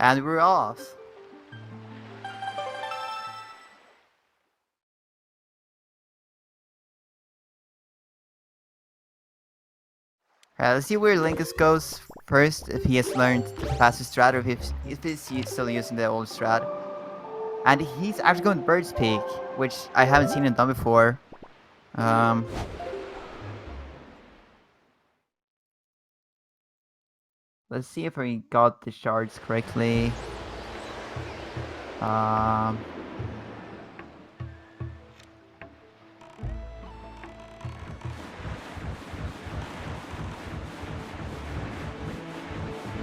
And we're off. Let's see where Linkus goes first, if he has learned the faster strat or if he's still using the old strat. And he's actually going to Bird's Peak, which I haven't seen him done before. Let's see if we got the shards correctly.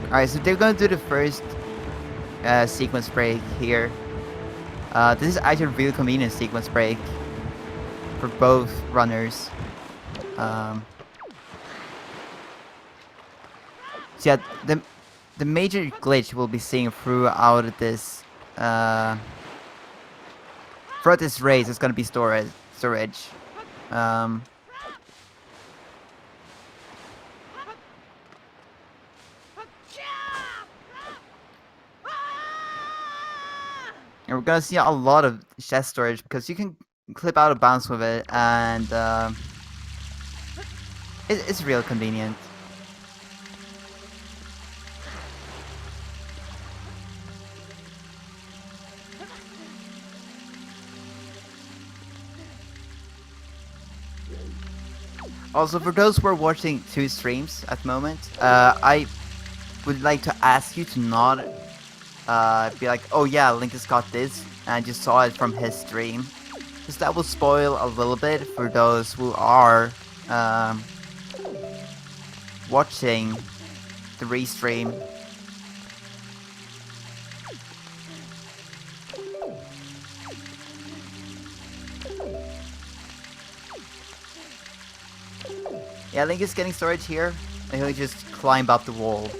Alright, so they're going to do the first sequence break here. This is actually a really convenient sequence break for both runners. So yeah, the major glitch we'll be seeing throughout this race is going to be storage. And we're gonna see a lot of chest storage because you can clip out of bounds with it, and it's real convenient. Also, for those who are watching two streams at the moment, I would like to ask you to not be like, oh yeah, Linkus got this, and I just saw it from his stream. Because that will spoil a little bit for those who are watching the restream. Yeah, Link is getting storage here, and he'll just climb up the wall.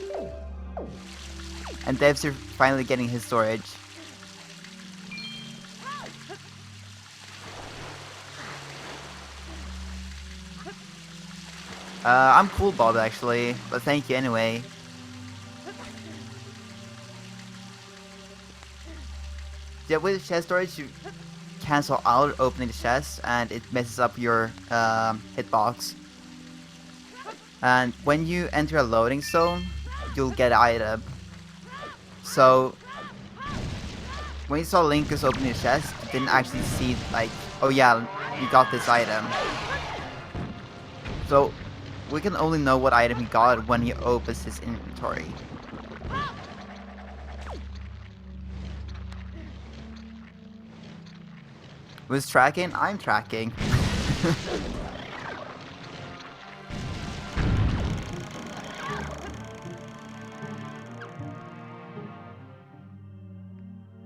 And Dev5ter finally getting his storage. I'm cool, Bob, actually, but thank you anyway. Yeah, with chest storage, you cancel out opening the chest, and it messes up your hitbox. And when you enter a loading zone, you'll get an item. So, when you saw Linkus opening the chest, you didn't actually see, like, oh yeah, you got this item. So, we can only know what item he got when he opens his inventory. Who's tracking? I'm tracking.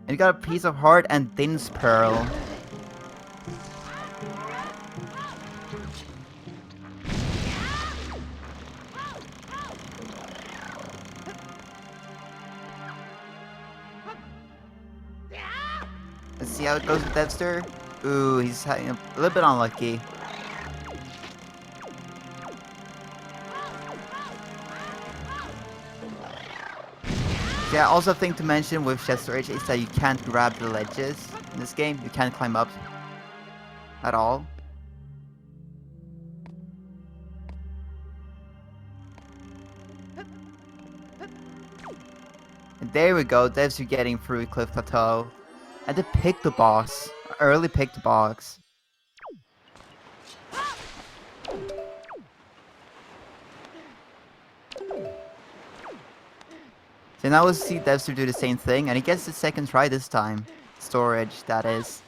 And you got a piece of heart and Din's Pearl. Let's see how it goes with Dev5ter. Ooh, he's having a little bit unlucky. Yeah, also a thing to mention with chest storage is that you can't grab the ledges in this game. You can't climb up at all. And there we go, Devs are getting through Cliff Plateau. And they picked the boss. Early picked the box. So now we'll see Dev5ter do the same thing, and he gets the second try this time. Storage, that is.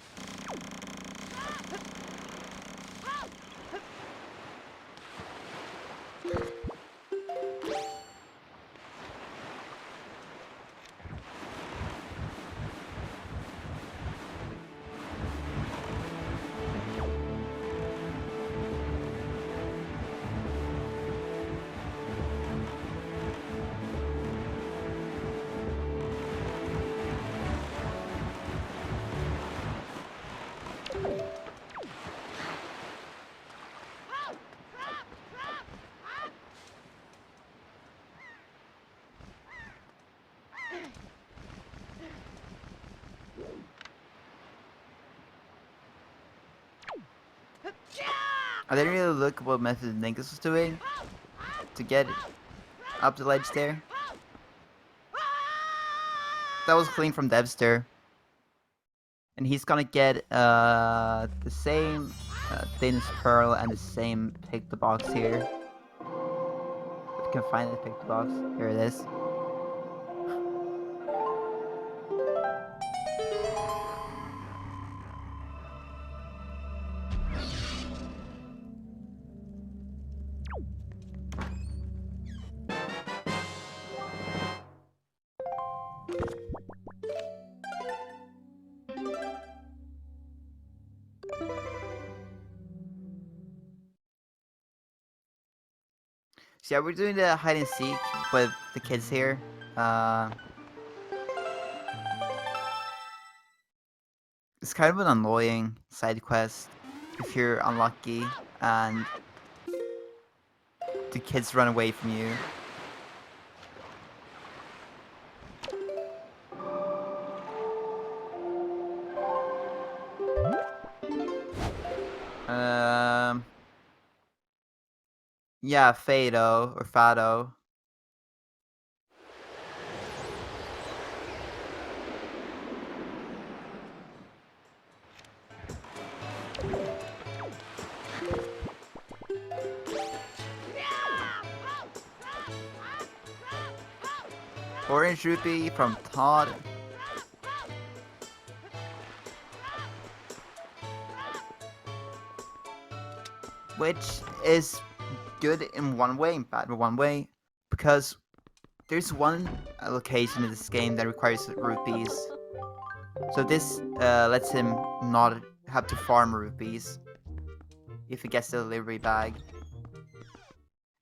I didn't really look what method Linkus was doing to get up the ledge there. That was clean from Dev5ter. And he's gonna get the same thinnest pearl and the same pick the box here. If you can find the pick the box, here it is. So yeah, we're doing the hide and seek with the kids here. It's kind of an annoying side quest if you're unlucky and the kids run away from you. Yeah, Fado or Fado. Orange rupee from Todd. Which is good in one way and bad in one way, because there's one location in this game that requires rupees. So this lets him not have to farm rupees if he gets the delivery bag.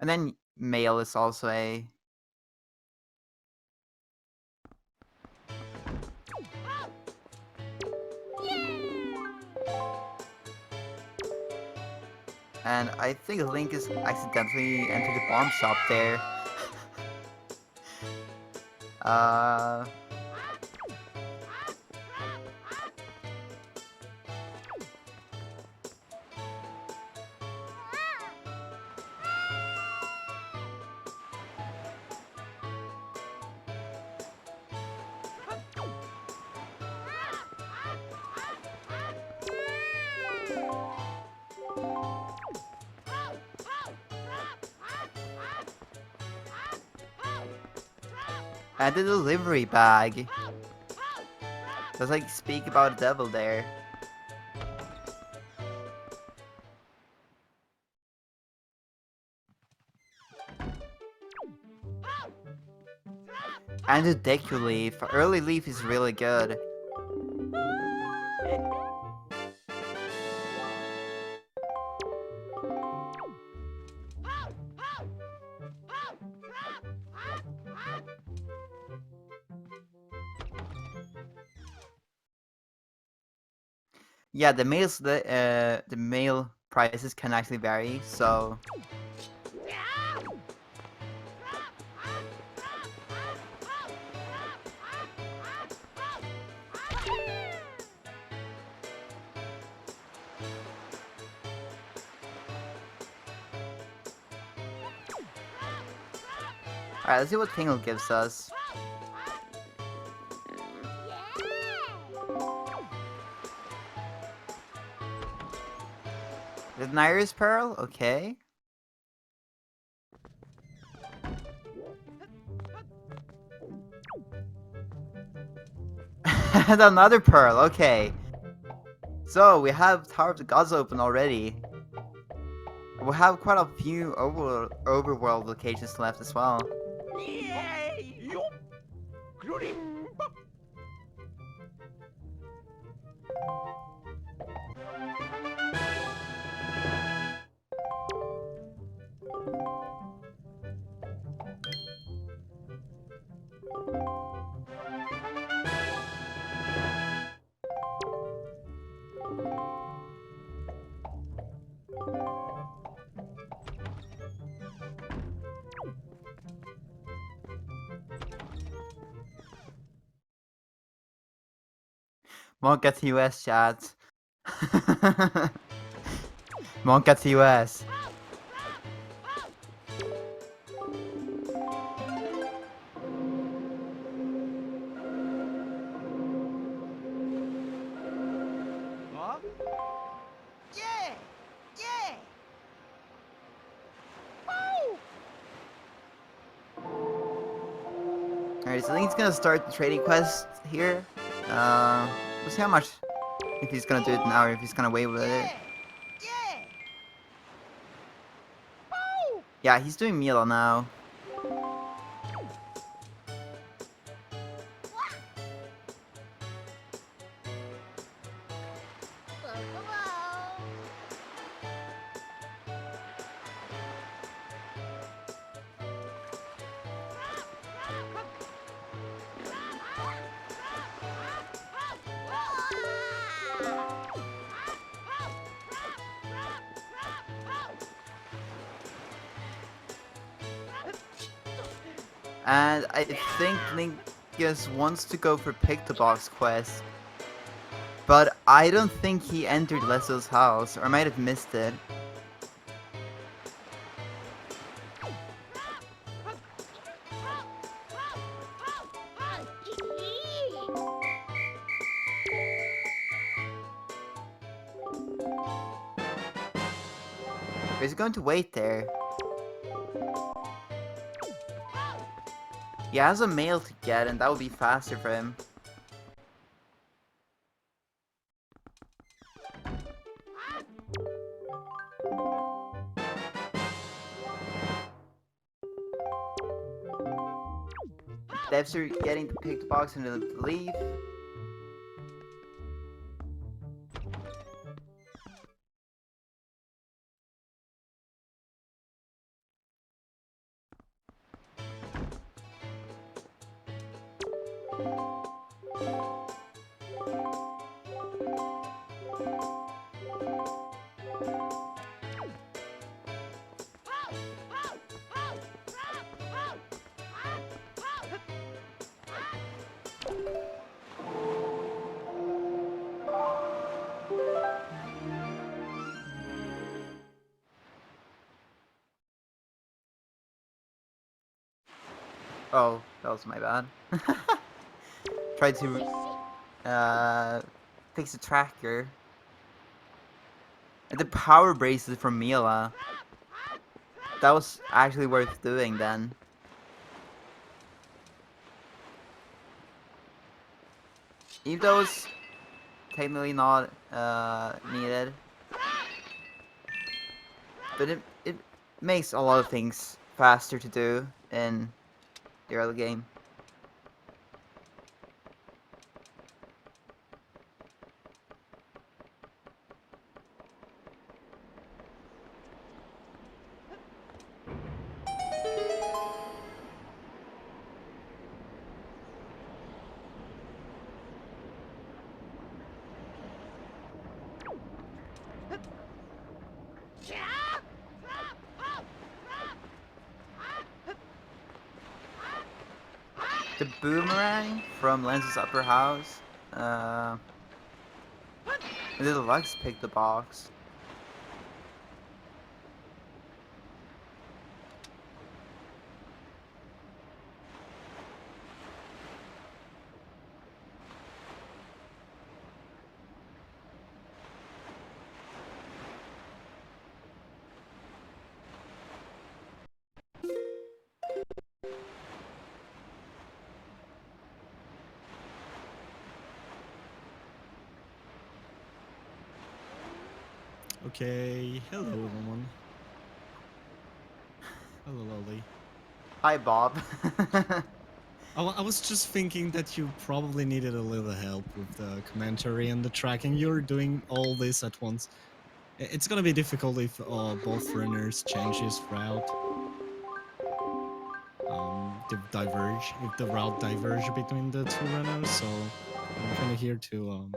And then mail is also a... And I think Link is accidentally entered the bomb shop there. And the delivery bag. Let's like speak about the devil there. And the Deku Leaf. Early Leaf is really good. Yeah, the mail prices can actually vary, so... Alright, let's see what Tingle gives us. The Nair's Pearl? Okay. And another Pearl, okay. So, we have Tower of the Gods open already. We have quite a few overworld locations left as well. Won't get to US chat. Monka TOS. Alright, so I think he's gonna start the trading quest here. We'll see how much, if he's gonna do it now or if he's gonna wait with it. Yeah, he's doing Mila now. And I think Linkus wants to go for Pick the Box quest. But I don't think he entered Leso's house, or I might have missed it. Is he going to wait there? He has a mail to get, and that would be faster for him. Dev5ter getting to pick the box and then leave. Oh, that was my bad. Tried to fix the tracker. And the power bracelet from Mila. That was actually worth doing then. Even though it's technically not needed. But it makes a lot of things faster to do in the early game. The boomerang from Lens's upper house. Little Lux picked the box. Okay, hello everyone. Hello Lolly. Hi, Bob. I was just thinking that you probably needed a little help with the commentary and the tracking. You're doing all this at once. It's gonna be difficult if both runners change his route. If the route diverge between the two runners, so I'm kind of here to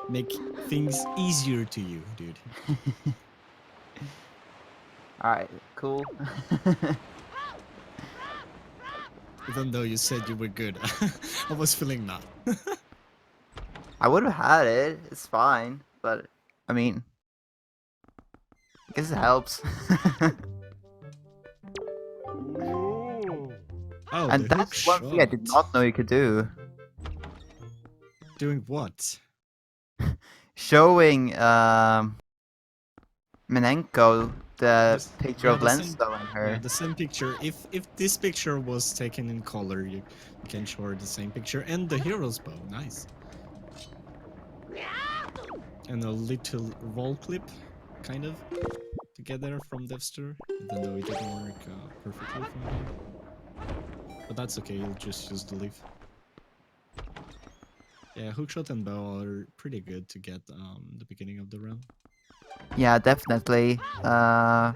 make things easier to you, dude. Alright, cool. Even though you said you were good, I was feeling not. I would have had it, it's fine, but, I mean... I guess it helps. Oh, And the hook that's one thing I did shot. not know you could do. Doing what? Showing Menenko the This, picture yeah, of the same. Lensto and Yeah, her. the same picture. If this picture was taken in color, you can show her the same picture and the hero's bow. Nice. And a little roll clip, kind of, together from Dev5ter, even though it didn't work perfectly from the game. But that's okay. You'll just use the leaf. Yeah, hookshot and bow are pretty good to get the beginning of the run. Yeah, definitely. And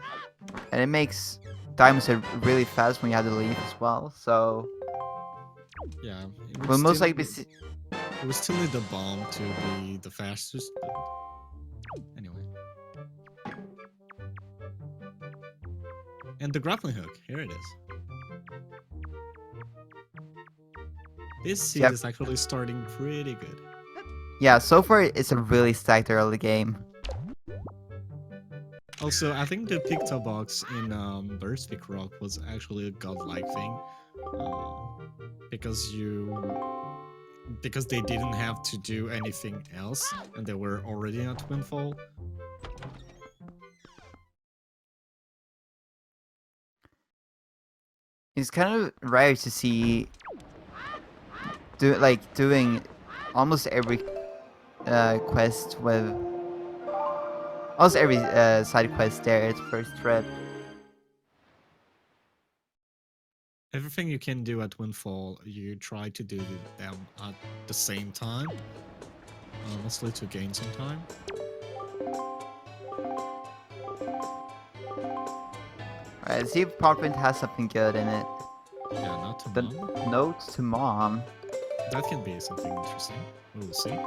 it makes diamonds hit really fast when you have the leaf as well. So Yeah, it would we'll most still likely it would still need the bomb to be the fastest, but anyway. And the grappling hook, here it is. This seed Yep. is actually starting pretty good. Yeah, so far it's a really stacked early game. Also, I think the picto box in Burstwick Rock was actually a godlike thing, because they didn't have to do anything else, and they were already at Windfall. It's kind of rare to see doing almost every quest with almost every side quest there at first trip. Everything you can do at Windfall, you try to do them at the same time, mostly to gain some time. Alright, let's see if Parkwind has something good in it. Yeah, not to The mom. notes to mom. That can be something interesting. We will see.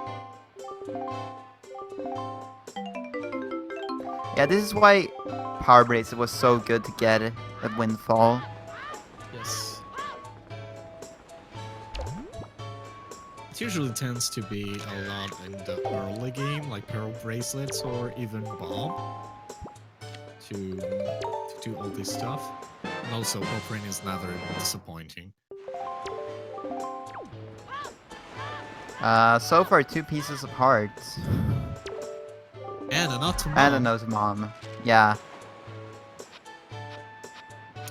Yeah, this is why Power Bracelet was so good to get at Windfall. Yes. It usually tends to be a lot in the early game, like Pearl Bracelets or even Bomb, to do all this stuff. And also, Poprin is never disappointing. So far 2 pieces of hearts. And a not to mom. And a note to mom. Yeah.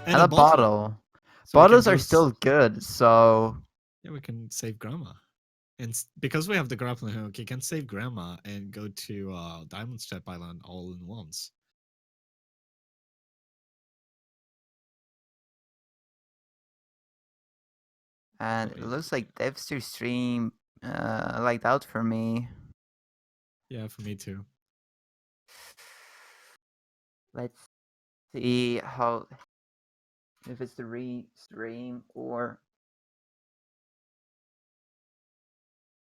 And a bottle. bottle. So Bottles are still good, so yeah, we can save Grandma. And because we have the grappling hook, you can save Grandma and go to Diamond Step Island all in once. and it looks like Dev5ter stream liked out for me. Yeah, for me too. Let's see how if it's the re-stream or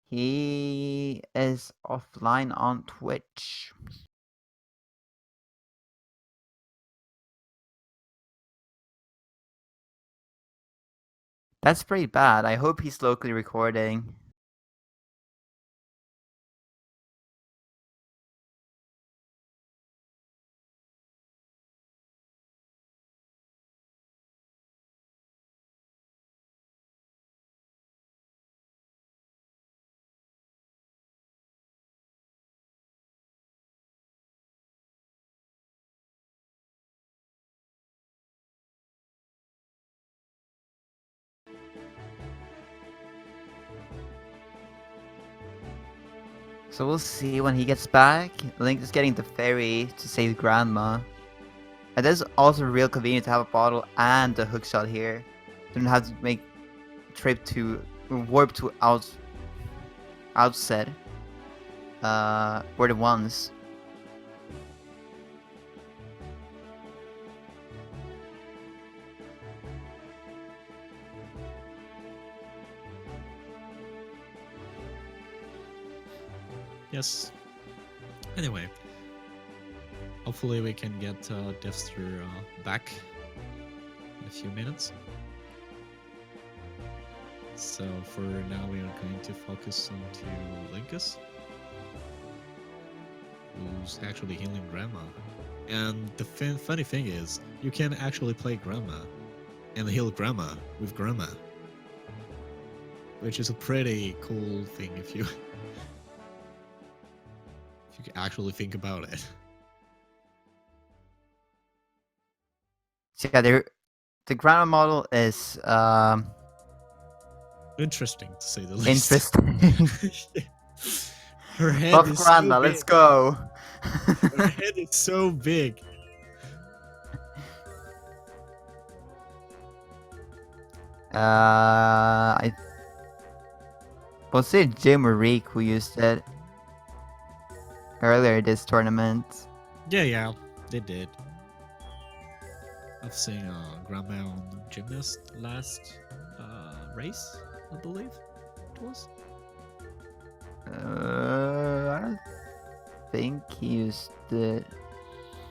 he is offline on Twitch. That's pretty bad. I hope he's locally recording. So we'll see when he gets back. Link is getting the ferry to save Grandma. And that's also real convenient to have a bottle and a hookshot here. You don't have to make trip to warp to outset. Or the ones. Yes. Anyway, hopefully we can get Dev5ter back in a few minutes. So for now, we are going to focus on to Linkus, who's actually healing Grandma. And the funny thing is, you can actually play Grandma and heal Grandma with Grandma, which is a pretty cool thing if you actually think about it. So yeah, the grandma model is Interesting to say the least. interesting. Yeah. Her head Buff is grandma, so big. let's go. Her head is so big. I was it Jim or Reek who used it earlier this tournament? Yeah, they did. I've seen Grandma on Gymnast last race, I believe it was. I don't think he used it.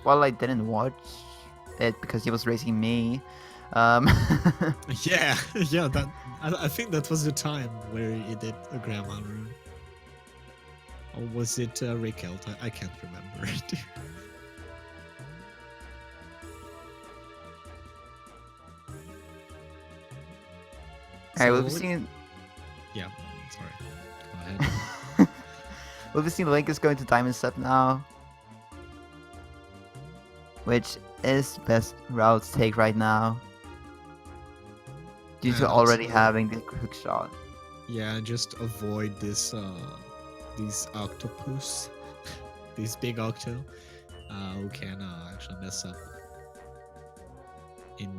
Well, I didn't watch it because he was racing me. Yeah. That I think that was the time where he did a Grandma rune. Or was it Raquel? I can't remember it. Alright, we'll be seeing. Yeah, sorry. Go ahead. We'll be seeing Linkus going to Diamond Step now, which is best route to take right now, due to already having the hook shot. Yeah, just avoid this these octopus, these big octo, who can actually mess up in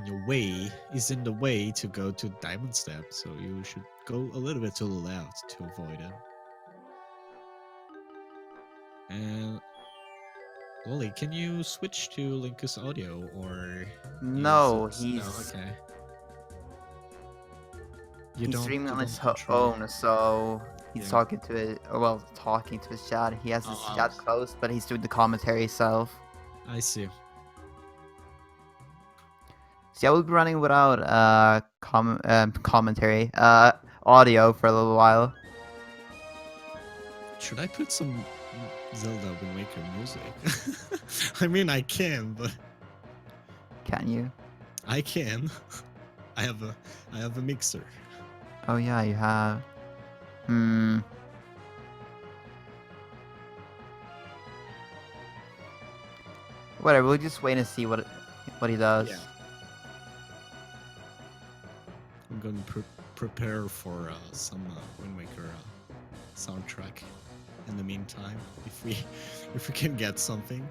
your way, is in the way to go to Diamond Step, so you should go a little bit to the left to avoid it. And Wally, can you switch to Linkus audio or No, use he's no, okay. he's streaming on his control. own, so he's Yeah. talking to it. Well, talking to his chat. He has his chat closed, but he's doing the commentary himself. I see. So yeah, we'll be running without commentary, audio for a little while. Should I put some Zelda Wind Waker music? I mean, I can, but Can you? I can. I have a mixer. Oh yeah, you have. Whatever. We'll just wait and see what he does. Yeah. I'm going to prepare for some Wind Waker soundtrack in the meantime, if we can get something.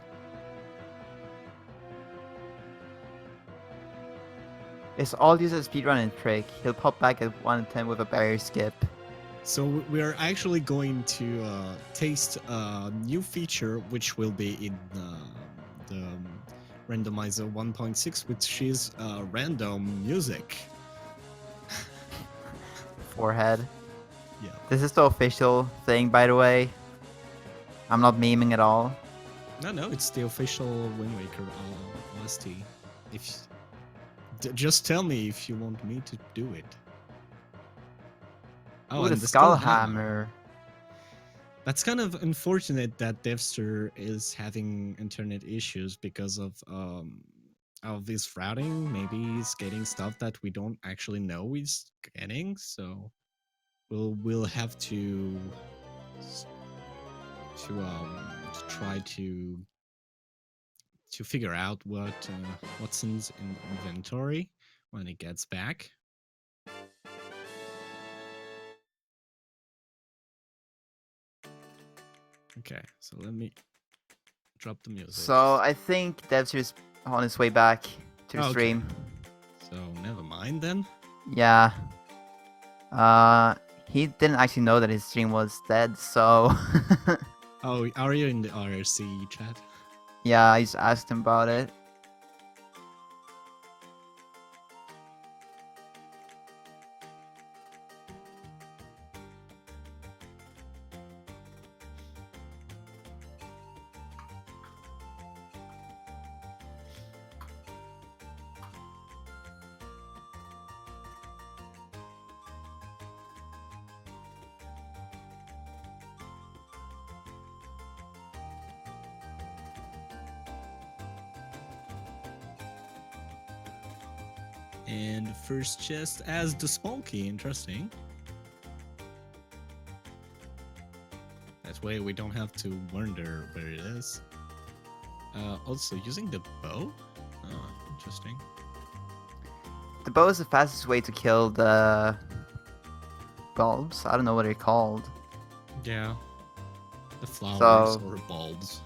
It's all used as speedrunning trick. He'll pop back at 1:10 with a barrier skip. So we are actually going to taste a new feature, which will be in the Randomizer 1.6, which is random music. Forehead. Yeah. This is the official thing, by the way. I'm not memeing at all. No, it's the official Wind Waker OST. Just tell me if you want me to do it. Oh, the Skull Hammer. That's kind of unfortunate that Dev5ter is having internet issues because of this routing. Maybe he's getting stuff that we don't actually know he's getting, so we'll have to try to figure out what's in inventory when it gets back. Okay, so let me drop the music. So I think Dev5ter is on his way back to the stream. So never mind then. Yeah. He didn't actually know that his stream was dead, so. Oh, are you in the RRC chat? Yeah, I just asked him about it. And first chest as the small key, interesting. That way we don't have to wonder where it is. Also, using the bow? Interesting. The bow is the fastest way to kill the bulbs. I don't know what they're called. Yeah. The flowers So- or bulbs.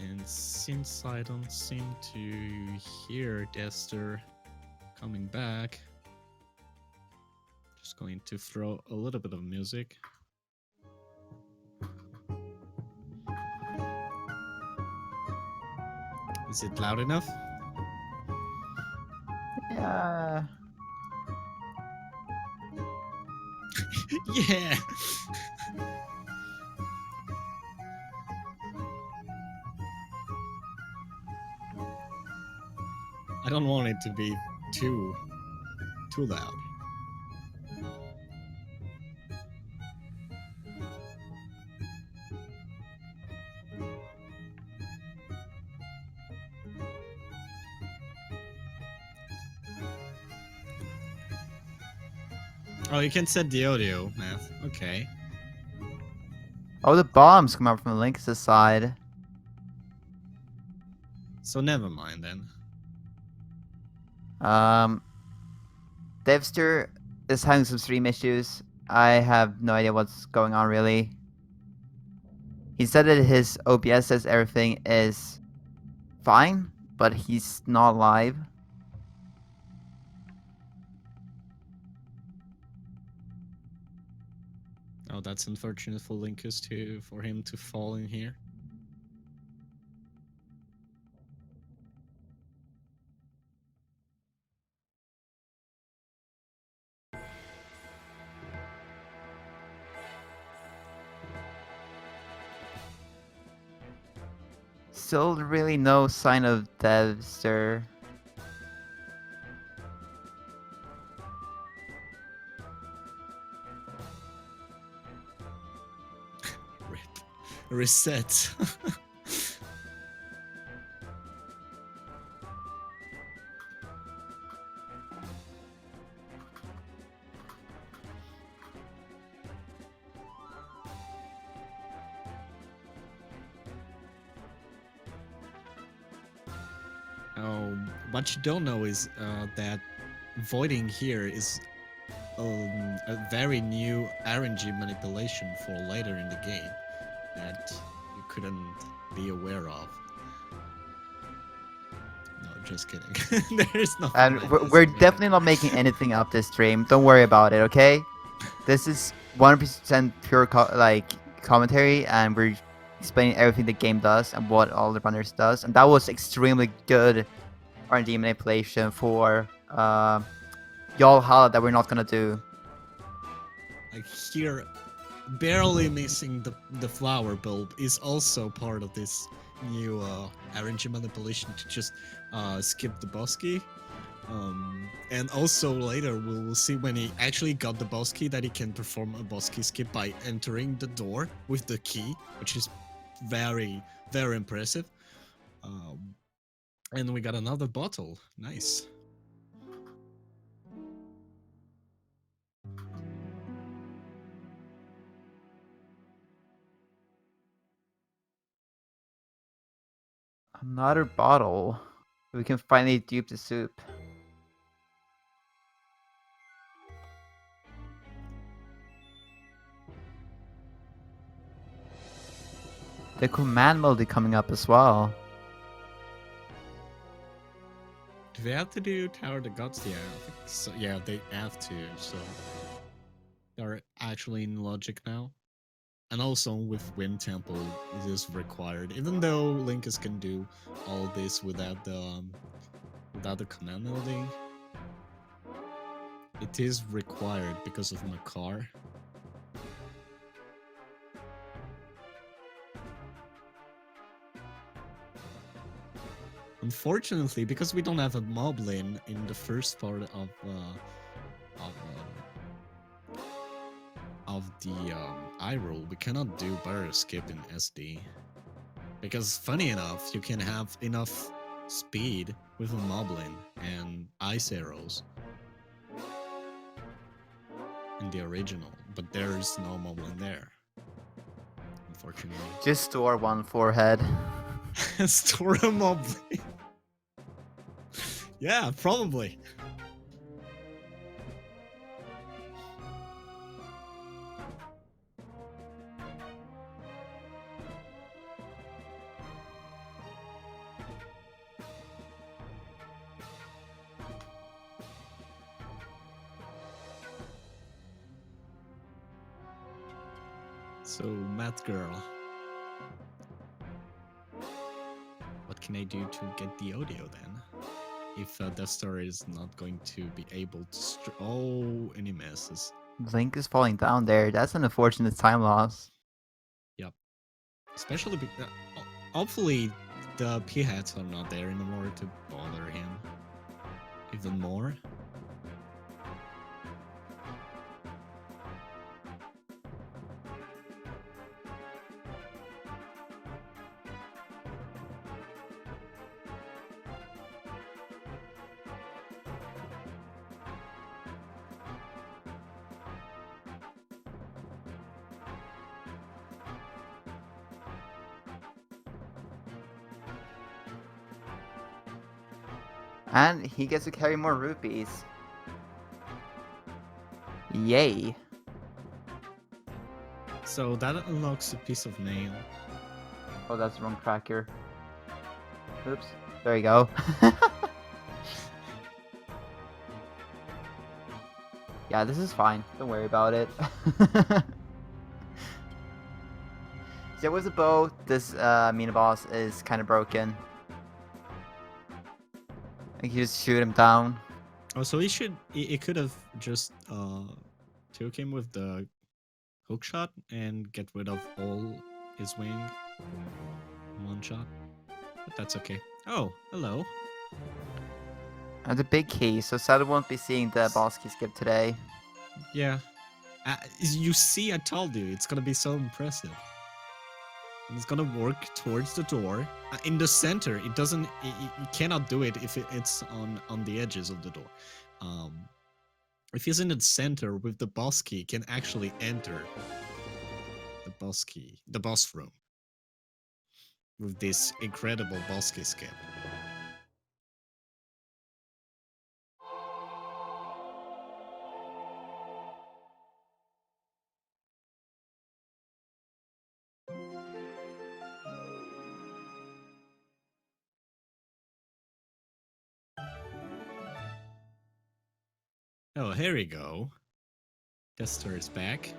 And since I don't seem to hear Dev5ter coming back, just going to throw a little bit of music. Is it loud enough? Yeah. Yeah! I don't want it to be too loud. Oh, you can set the audio, Math. Okay. Oh, the bombs come out from Linkus' side. So never mind then. Dev5ter is having some stream issues. I have no idea what's going on really. He said that his OBS says everything is fine, but he's not live. Oh, that's unfortunate for Linkus for him to fall in here. Still really no sign of Dev5ter. Rip. Reset. What you don't know is that voiding here is a very new RNG manipulation for later in the game that you couldn't be aware of. No, just kidding. There's nothing. And like we're, this we're in the definitely game. not making anything up this stream. Don't worry about it, okay? This is 100% pure commentary, and we're explaining everything the game does and what all the runners does. And that was extremely good R&D manipulation for Yalhalla that we're not gonna do. Like here, barely missing the flower bulb is also part of this new RNG manipulation to just skip the boss key. And also later we'll see when he actually got the boss key that he can perform a boss key skip by entering the door with the key, which is very, very impressive. And we got another bottle. Nice. Another bottle. We can finally dupe the soup. The command melody coming up as well. Do they have to do Tower of the Gods? Yeah, I think so. Yeah, they have to. So they're actually in logic now. And also with Wind Temple, it is required. Even though Linkus can do all this without the command melody, it is required because of Makar. Unfortunately, because we don't have a moblin in the first part of the eye roll, we cannot do barrier skip in SD. Because funny enough, you can have enough speed with a moblin and ice arrows in the original, but there's no moblin there, unfortunately. Just store one forehead. Store a moblin. Yeah, probably. So, Math Girl. What can I do to get the audio then? If Dev5ter is not going to be able to oh, and he misses. Link is falling down there. That's an unfortunate time loss. Yep. Especially, hopefully the p-hats are not there anymore to bother him even more. And he gets to carry more rupees. Yay. So that unlocks a piece of mail. Oh, that's the wrong tracker. Oops. There you go. Yeah, this is fine. Don't worry about it. So with the bow, this mini boss is kind of broken. Like you just shoot him down. Oh, so he could have just took him with the hook shot and get rid of all his wing in one shot. But that's okay. Oh, hello. And the big key, so Zelda won't be seeing the boss key skip today. Yeah. You see, I told you, it's gonna be so impressive. And it's gonna work towards the door. In the center, it doesn't. You cannot do it if it's on the edges of the door. If he's in the center with the boss key, he can actually enter the boss room with this incredible boss key skip. Oh, here we go. Dev5ter is back.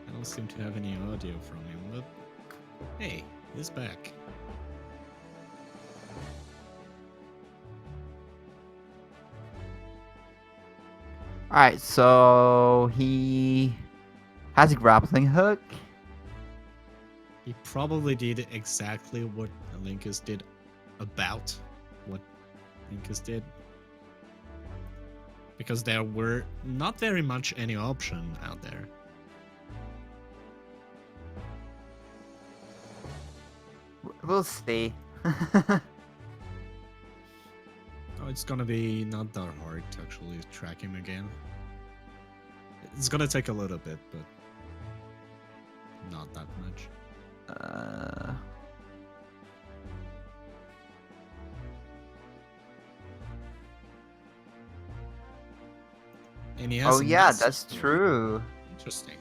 I don't seem to have any audio from him, but hey, he's back. Alright, so he has a grappling hook. He probably did exactly what Linkus did about what Linkus did. Because there were not very much any option out there. We'll see. Oh, it's gonna be not that hard to actually track him again. It's gonna take a little bit, but not that much. Oh And he has yeah, massive that's sword. true. Interesting.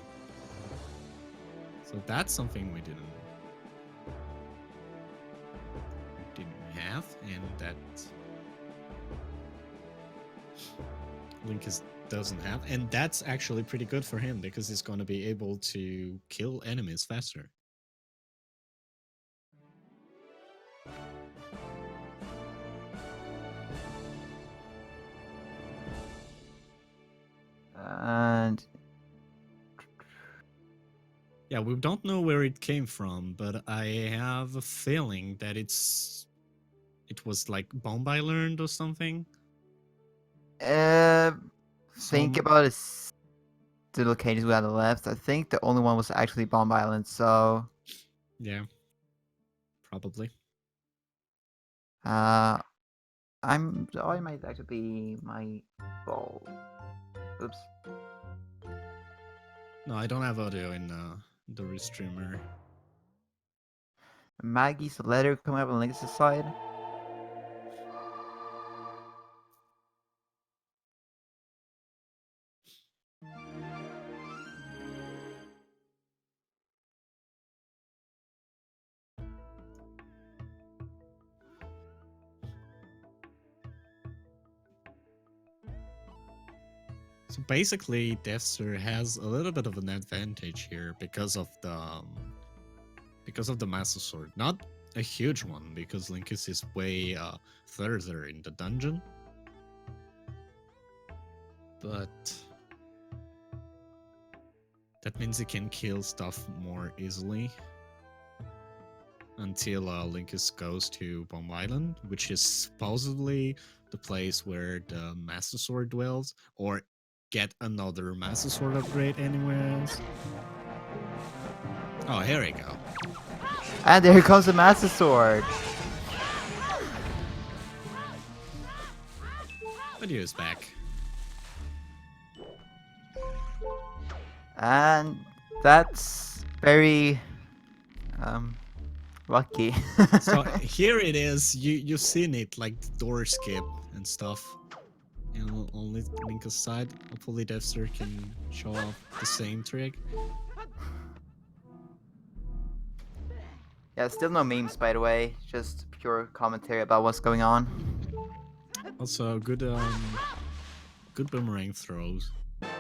So that's something we didn't have, and that Linkus doesn't have, and that's actually pretty good for him because he's going to be able to kill enemies faster. And yeah, we don't know where it came from, but I have a feeling that it was like Bombay learned or something. think about it. the locations we had left. I think the only one was actually Bomb Island. So, Yeah, probably. I might actually be my ball. Oops. No, I don't have audio in the restreamer. Maggie's letter coming up on Linkus' side. So basically, Dev5ter has a little bit of an advantage here because of the Master Sword. Not a huge one because Linkus is way further in the dungeon, but that means he can kill stuff more easily until Linkus goes to Bomb Island, which is supposedly the place where the Master Sword dwells, or get another Master Sword upgrade anywhere else. Oh, here we go. And there comes the Master Sword. But he is back. And that's very lucky. So here it is. You've seen it, like the door skip and stuff. And on Linkus' side, hopefully Dev5ter can show off the same trick. Yeah, still no memes, by the way. Just pure commentary about what's going on. Also, good boomerang throws. That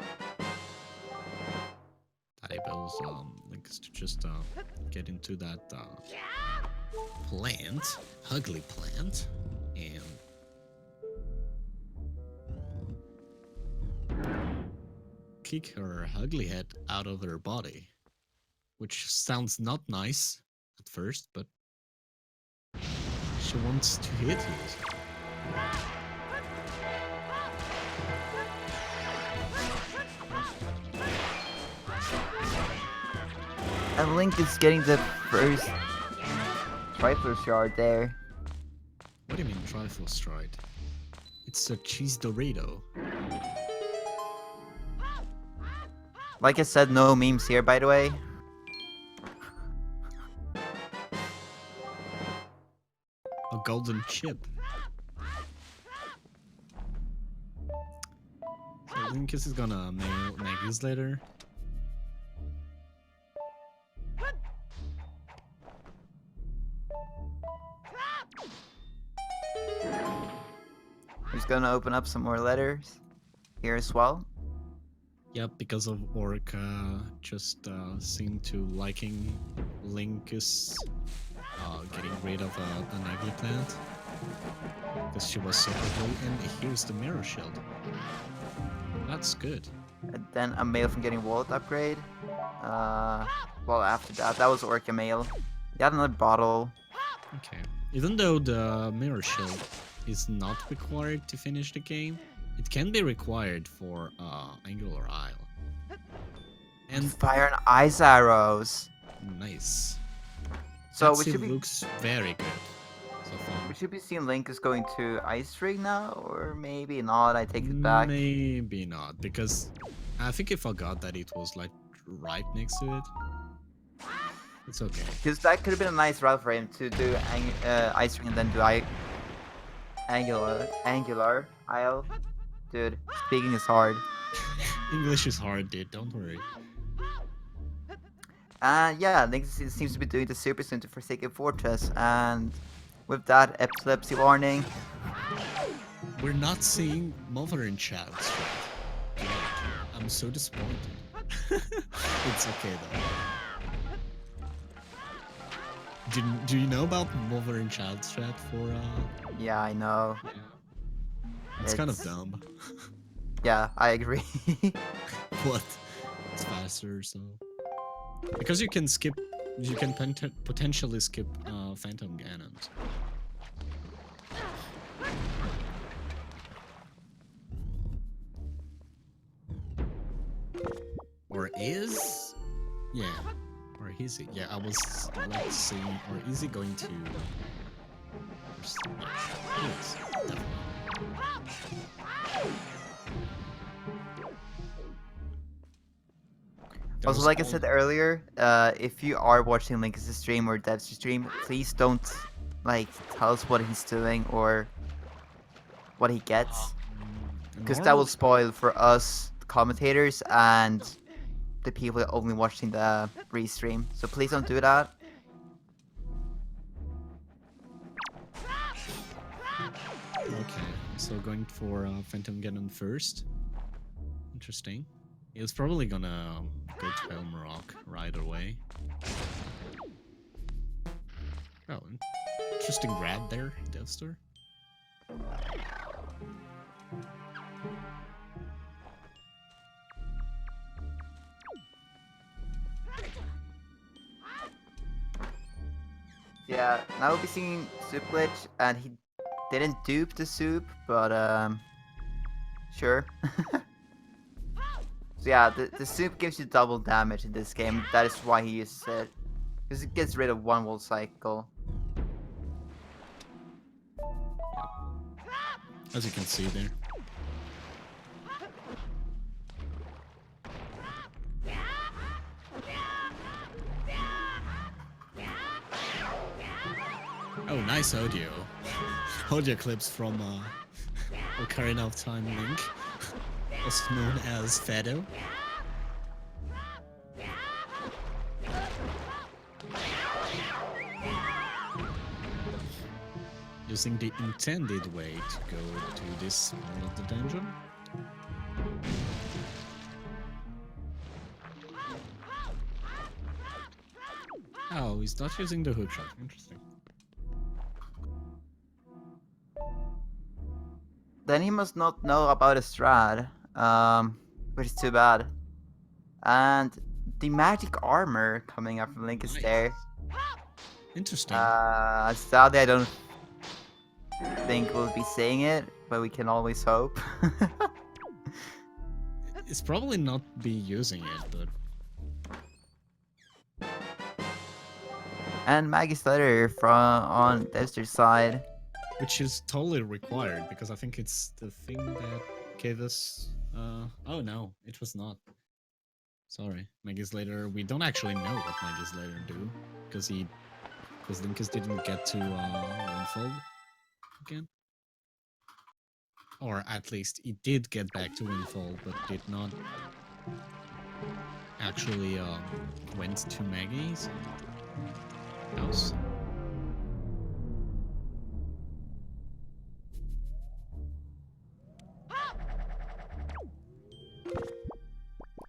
enables Linkus to just get into that plant, ugly plant, and kick her ugly head out of her body, which sounds not nice at first, but she wants to hit you. And Link is getting the first Trifler shard there. What do you mean trifle stride? It's a cheese Dorito. Like I said, no memes here, by the way. A golden chip. So Linkus is gonna mail Maggie's later. He's gonna open up some more letters here as well. Yep, because of Orca just seemed to liking Linkus getting rid of an ugly plant. Because she was so ugly. And here's the mirror shield. That's good. And then a mail from getting wallet upgrade. Well, after that was Orca mail. He had another bottle. Okay. Even though the mirror shield is not required to finish the game, it can be required for Angular Isle. And Fire and ice arrows. nice. So That we should be looks very good so far. we should be seeing Link is going to Ice Rig now, or maybe not. I take it back. Maybe not, because I think I forgot that it was like right next to it. It's okay. Because that could have been a nice route for him to do Ice Ring and then do Angular Isle. Dude, speaking is hard. English is hard, dude. Don't worry. Yeah, Link seems to be doing the Super soon to Forsaken Fortress, and with that, epilepsy warning. We're not seeing Mother in chat. I'm so disappointed. It's okay though. Do you know about Mother in child strat for Yeah, I know. yeah. It's kind of dumb. Yeah, I agree. But it's faster, so because you can potentially skip Phantom Gannons. is... Yeah. Or is he? Yeah, I was like saying, or is he going to... Yeah, he is, definitely. Also, like I said earlier, if you are watching Linkus' stream or Dev's stream, please don't like tell us what he's doing or what he gets, because that will spoil for us commentators and the people only watching the restream. So please don't do that. Okay, so going for Phantom Cannon first. Interesting. He was probably gonna go to Helm Rock right away. Oh, interesting grab there, Dev5ter. Yeah, now we'll be seeing Soup Glitch, and he didn't dupe the Soup, but sure. So yeah, the Soup gives you double damage in this game. That is why he uses it, because it gets rid of one wall cycle. As you can see there. Oh, nice audio. Audio clips from Ocarina of Time Link, also known as Fado. Using the intended way to go to this part of the dungeon. Oh, he's not using the hookshot. Interesting. Then he must not know about a strat, which is too bad. And the magic armor coming up from Linkus7. Interesting. Sadly, I don't think we'll be seeing it, but we can always hope. It's probably not be using it, but... And Maggie's letter from on Dev5ter's side. Which is totally required, because I think it's the thing that gave us... oh no, it was not. Sorry, Maggie's later. We don't actually know what Maggie's later do, because Linkus didn't get to Windfold again. Or at least he did get back to Windfold, but did not actually went to Maggie's house.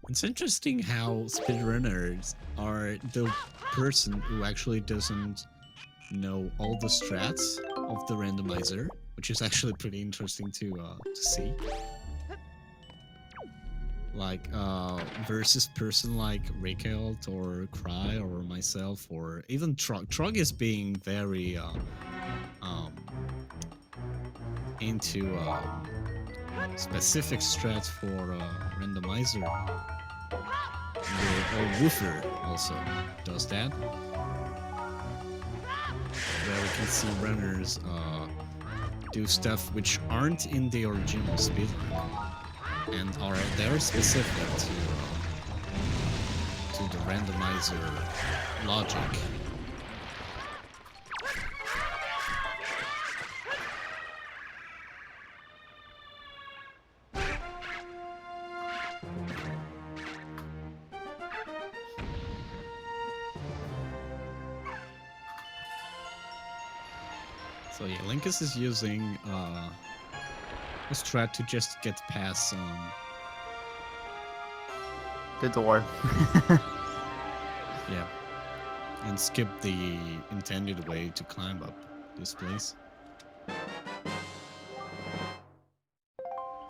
It's interesting how speedrunners are the person who actually doesn't know all the strats of the randomizer, which is actually pretty interesting to see. Like versus person like Rickelt or Cry or myself or even Trog. Trog is being very into specific strats for randomizer. Woofer also does that. Where we can see runners do stuff which aren't in the original speedrun and are there specific to the randomizer logic. So yeah, Linkus is using a strat to just get past the door. Yeah, and skip the intended way to climb up this place.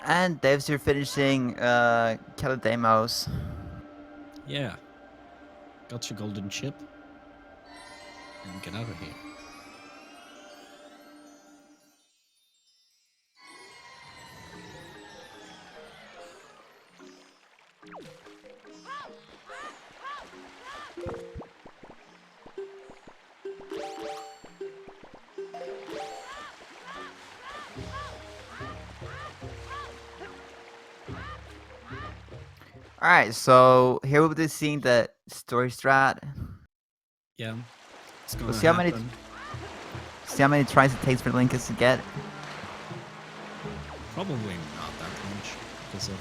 And Dev5ter finishing Calademos. Yeah, got your golden chip and get out of here. Alright, so here we'll be seeing the story strat. Yeah, it's gonna We'll see how many happen. tries it takes for Linkus to get. Probably not that much because of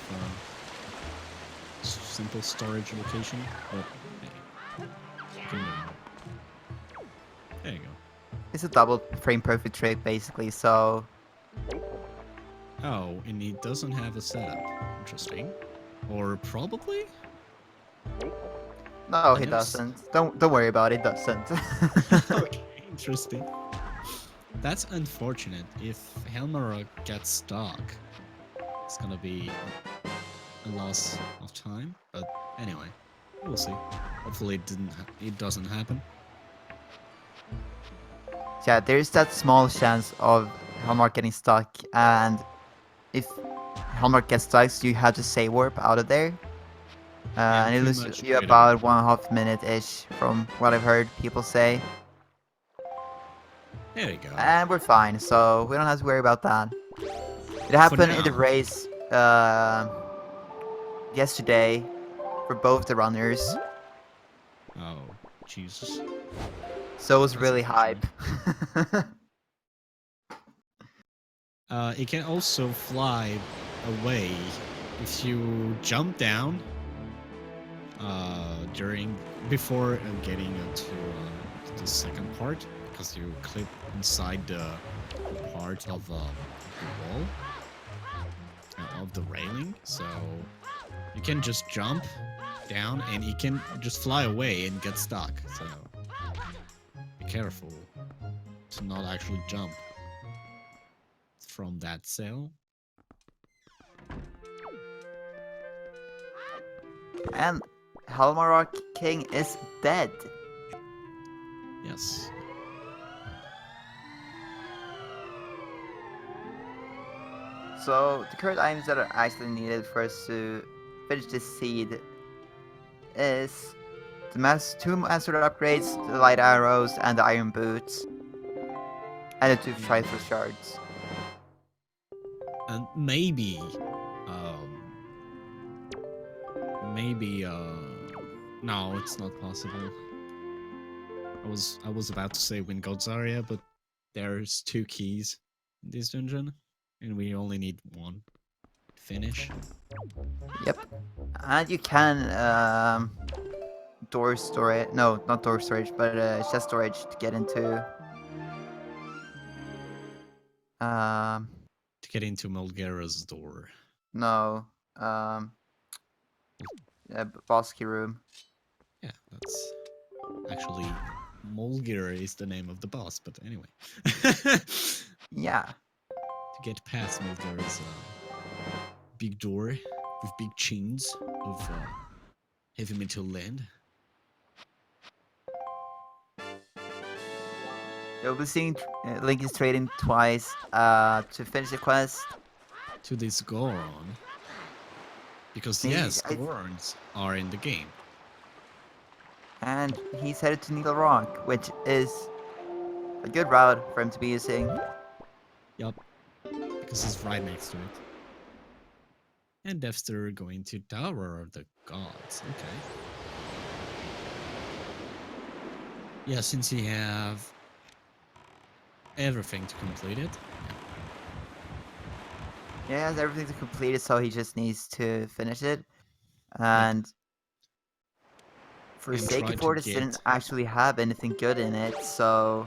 simple storage location, but hey, you can do it. There you go. It's a double frame perfect trick basically, so Oh, and he doesn't have a setup. Interesting. Or probably? no, I he know doesn't. Don't worry about it, doesn't. Okay, interesting. That's unfortunate. If Helmer gets stuck, it's gonna be a loss of time. But anyway, we'll see. Hopefully it doesn't happen. Yeah, there's that small chance of Hallmark getting stuck, and if Hallmark gets stuck, you have to save warp out of there. Yeah, And it pretty loses much you straight away. about 1.5 minute-ish from what I've heard people say. There you go. And we're fine, so we don't have to worry about that. It For happened in the now. race yesterday for both the runners, Oh, Jesus. so it was That's really hype. unfortunate. It can also fly away if you jump down before getting to the second part, because you clip inside the part of the wall of the railing, so you can just jump down and you can just fly away and get stuck. So be careful to not actually jump from that cell. And Halmarok King is dead. Yes. So the current items that are actually needed for us to finish this seed is the two master upgrades, the light arrows, and the iron boots, and the two triforce shards. And um, maybe, no, it's not possible. I was about to say win God's Aria, but there's 2 keys in this dungeon, and we only need 1 to finish. Yep. And you can door storage. No, not door storage, but chest storage to get into. Um, To get into Mulgera's door. no. Boss key room. Yeah, that's actually Mulgera is the name of the boss, but anyway. Yeah. To get past Mulgera's big door with big chains of heavy metal land. You'll be seeing Link is trading twice to finish the quest. To this Goron. Because yes, Gorons are in the game. And he's headed to Needle Rock, which is a good route for him to be using. Yup. Because it's right next to it. And Dev5ter going to Tower of the Gods. Okay. Yeah, since he have everything to complete it. Yeah, he has everything to complete it, so he just needs to finish it. And Forsaken Fortress didn't actually have anything good in it, so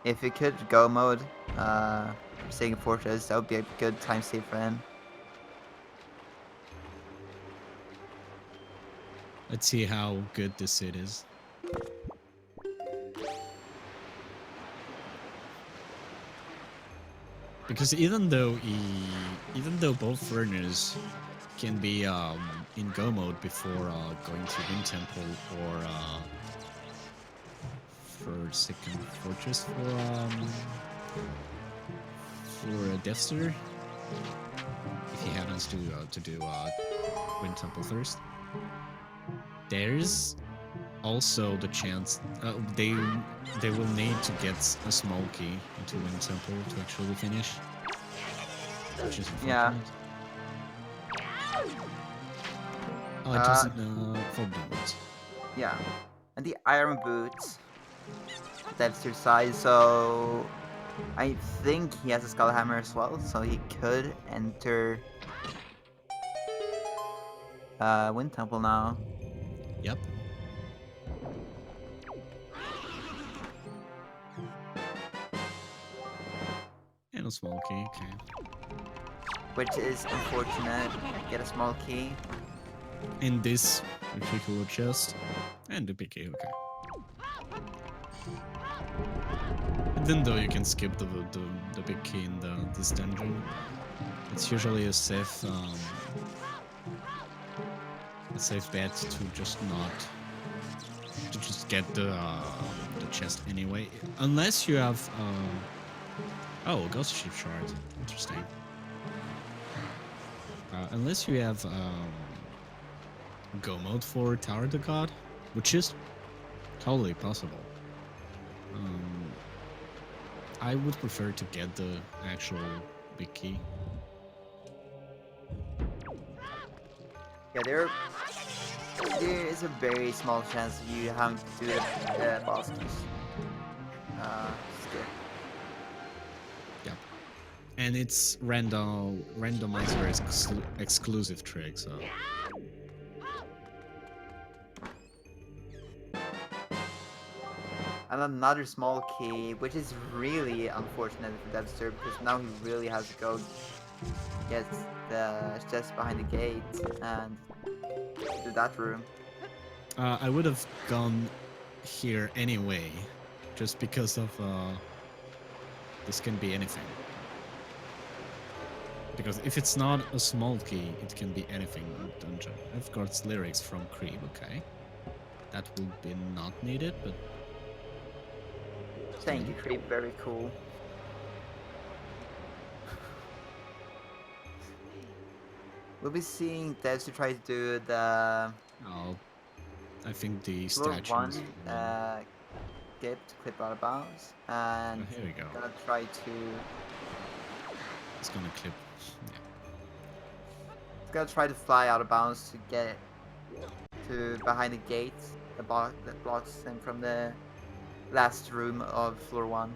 if it could go mode Forsaken Fortress, that would be a good time save for him. Let's see how good this Sid is. Because even though both runners can be in go mode before going to Wind Temple or for Second Fortress for Dev5ter, if he happens to do Wind Temple first, there's also the chance they will need to get a small key into Wind Temple to actually finish, which is unfortunate. Yeah. Oh, it was in Forbidden Woods. Yeah. And the iron boots. Dev5ter side, so I think he has a skull hammer as well, so he could enter Wind Temple now. Yep. And a small key, okay. Which is unfortunate. Get a small key. In this particular chest. And the big key, okay. Even though you can skip the big key in this dungeon, it's usually a safe bet to just get the chest anyway, unless you have oh, ghost ship shard, interesting. Unless you have go mode for Tower of the God, which is totally possible. I would prefer to get the actual big key. Yeah, there is a very small chance of you having to do the boss keys. Skip. Yep. And it's randomizer exclusive trick, so. And another small key, which is really unfortunate for Dev5ter because now he really has to go get the chest behind the gate and do that room. I would have gone here anyway, just because of this can be anything. Because if it's not a small key, it can be anything in the dungeon. I've got lyrics from Creep, okay. That would be not needed, but... Thank you, Creep, very cool. We'll be seeing Dev5ter try to do the... Oh, I think the floor statues... one, skip to clip out of bounds, and here we go. gonna try to... It's gonna clip, yeah. It's gonna try to fly out of bounds to get to behind the gate that blocks him from the last room of floor 1.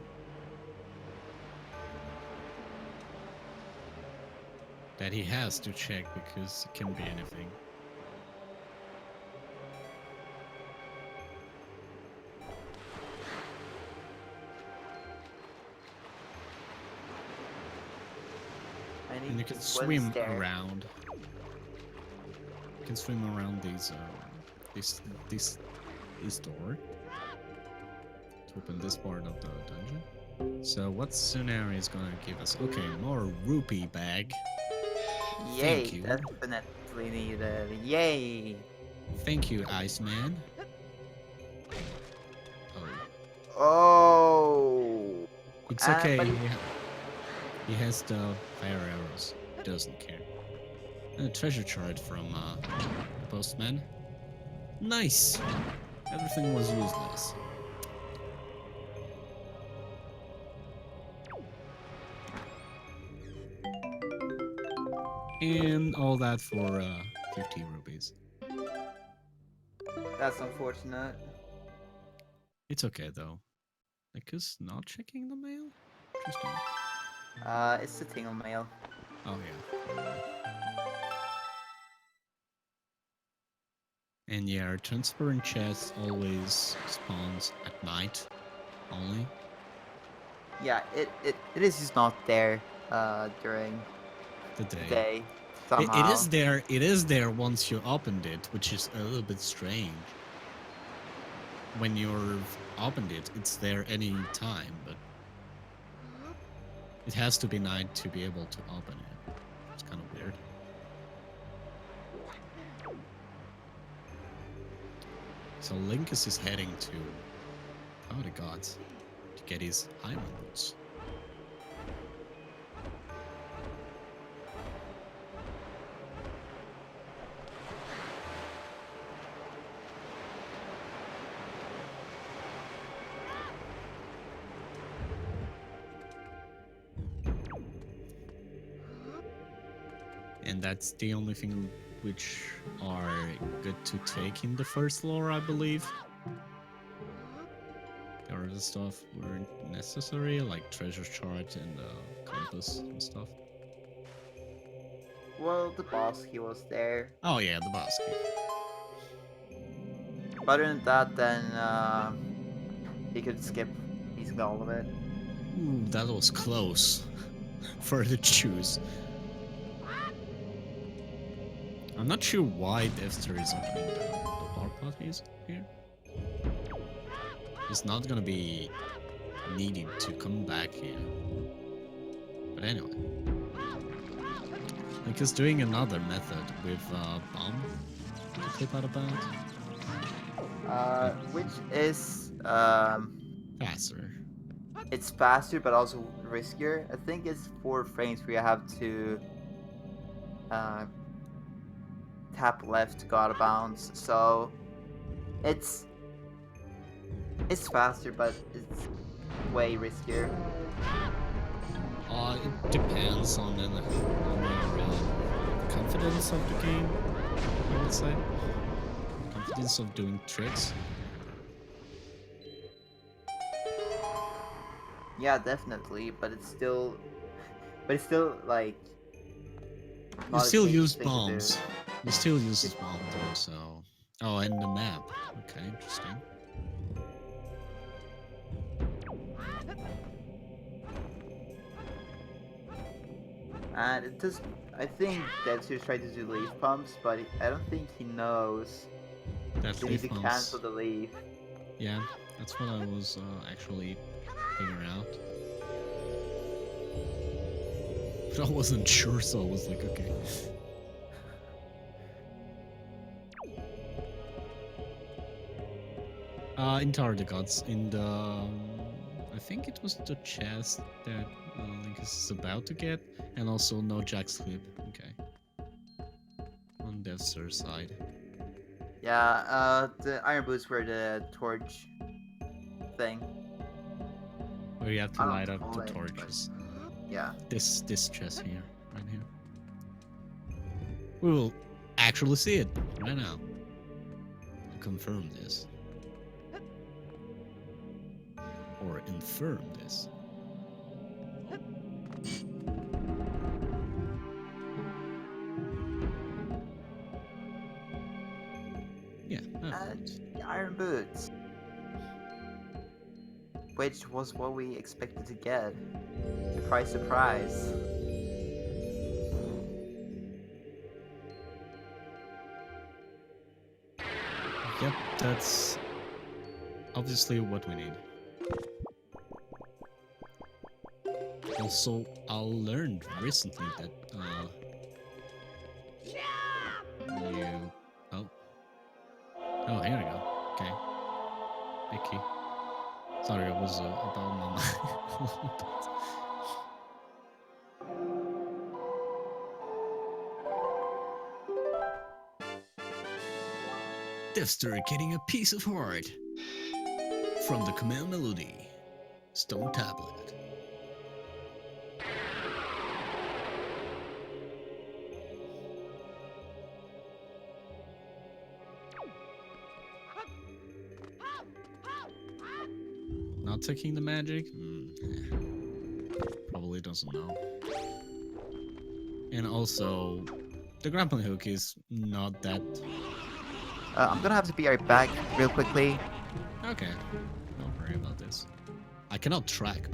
That he has to check because it can be anything. And you can swim around. You can swim around these this door to open this part of the dungeon. So what scenario is gonna give us? Okay, more rupee bag. Yay, Thank you. definitely needed. Yay! Thank you, Iceman. Oh. Oh! It's okay. He has the fire arrows. Doesn't care. And a treasure chart from the postman. Nice! Everything was useless. And all that for 50 rupees. That's unfortunate. It's okay though. Like, is not checking the mail? Interesting. It's the tingle mail. Oh yeah. And yeah, transparent chest always spawns at night only. Yeah, it is just not there during The the day. day. It Somehow. is there once you opened it, which is a little bit strange. When you've opened it, it's there any time, but it has to be night to be able to open it. It's kind of weird. So Linkus is heading to Tower of the Gods to get his Highland boots. And that's the only thing which are good to take in the first floor, I believe. The other stuff weren't necessary, like treasure chart and compass and stuff. Well, the boss key was there. Oh yeah, the basket. Other than that, then he could skip basically all of it. Ooh, that was close for the choose. I'm not sure why Dev5ter is opening the power parties here. It's not gonna be needed to come back here. But anyway. Because doing another method with bomb to flip out of bounds. Which is Faster. it's faster but also riskier. I think it's 4 frames where you have to uh, tap left to go out of bounds. So it's faster, but it's way riskier. It depends on your confidence of the game, I would say. Confidence of doing tricks. Yeah, definitely, but it's still like You not a still safe use thing to do. bombs. You still use this bomb though, so... Oh, and the map. Okay, interesting. And it does. I think Dev5ter tried to do leaf pumps, but I don't think he knows That you need leaf to pumps... cancel the leaf. Yeah, that's what I was actually figuring out. But I wasn't sure, so I was like, okay. In Tower of the Gods, in the... I think it was the chest that Linkus is about to get, and also no Jack's clip. Okay. On Dev5ter's side. Yeah, the iron boots were the torch thing. Where you have to I don't light up call the it, but torches. yeah. This chest here, right here. We will actually see it right now. To confirm this. Or infirm this. Yeah. The iron boots, which was what we expected to get. Surprise, surprise. Yep, that's obviously what we need. Also, I learned recently that you... Oh, here we go. Okay. Vicky. Sorry, I was about my mind. Dev5ter getting a piece of heart from the command melody. Stone tablet. Not taking the magic? Probably doesn't know. And also, the grappling hook is not that... I'm gonna have to be right back real quickly. Okay, don't worry about this. I cannot track.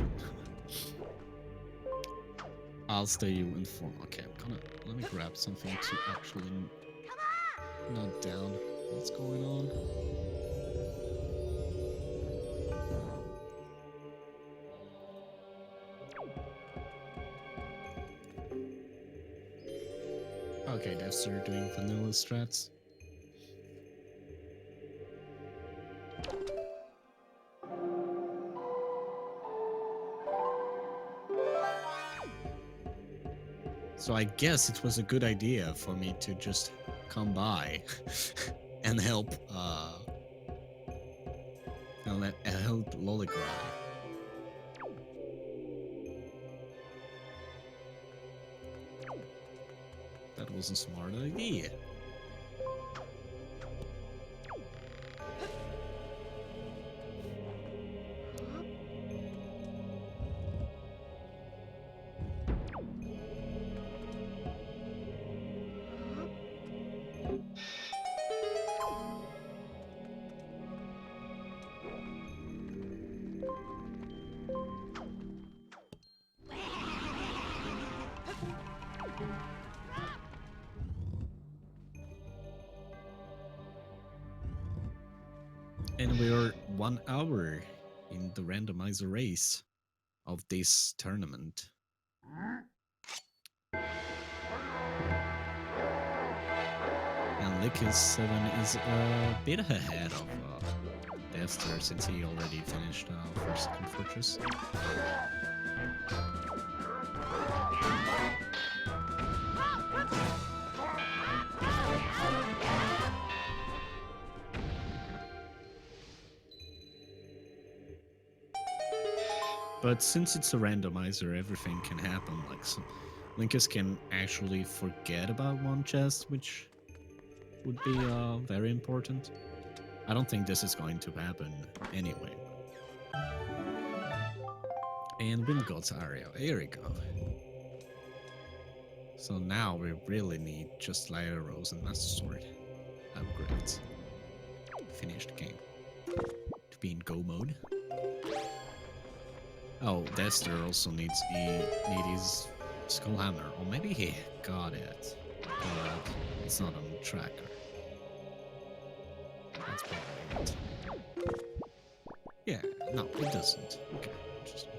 I'll stay you informed. Okay, let me grab something to actually note down what's going on. Okay, Dev5ter doing vanilla strats. So I guess it was a good idea for me to just come by and help Loligrai. That was a smart idea. And we're 1 hour in the randomizer race of this tournament. And Linkus7 is a bit ahead of Dev5ter since he already finished first and fortress. But since it's a randomizer, everything can happen. Like Linkus can actually forget about one chest, which would be very important. I don't think this is going to happen anyway. And win God's area. Here we go. So now we really need just light arrows and master sword upgrades. Finish the game. To be in go mode. Oh, Dev5ter also needs his skull hammer. Or maybe he got it. But it's not on the tracker. That's probably it. Yeah, no, it doesn't. Okay, interesting.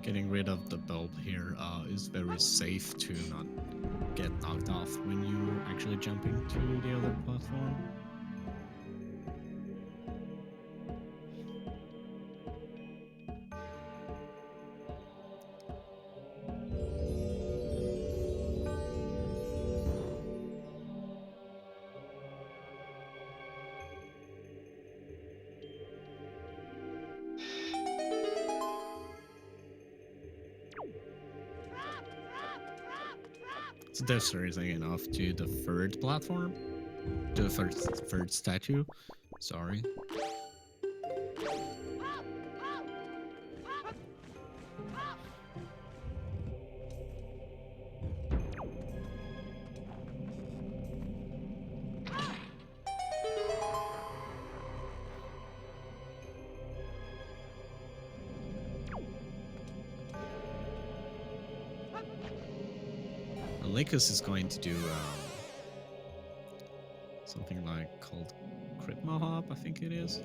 Getting rid of the bulb here is very safe to not get knocked off when you're actually jumping to the other platform. So Dev5ter is again off to the third platform. To the third statue. Sorry. Linkus is going to do something like called Crit Mohawk, I think it is,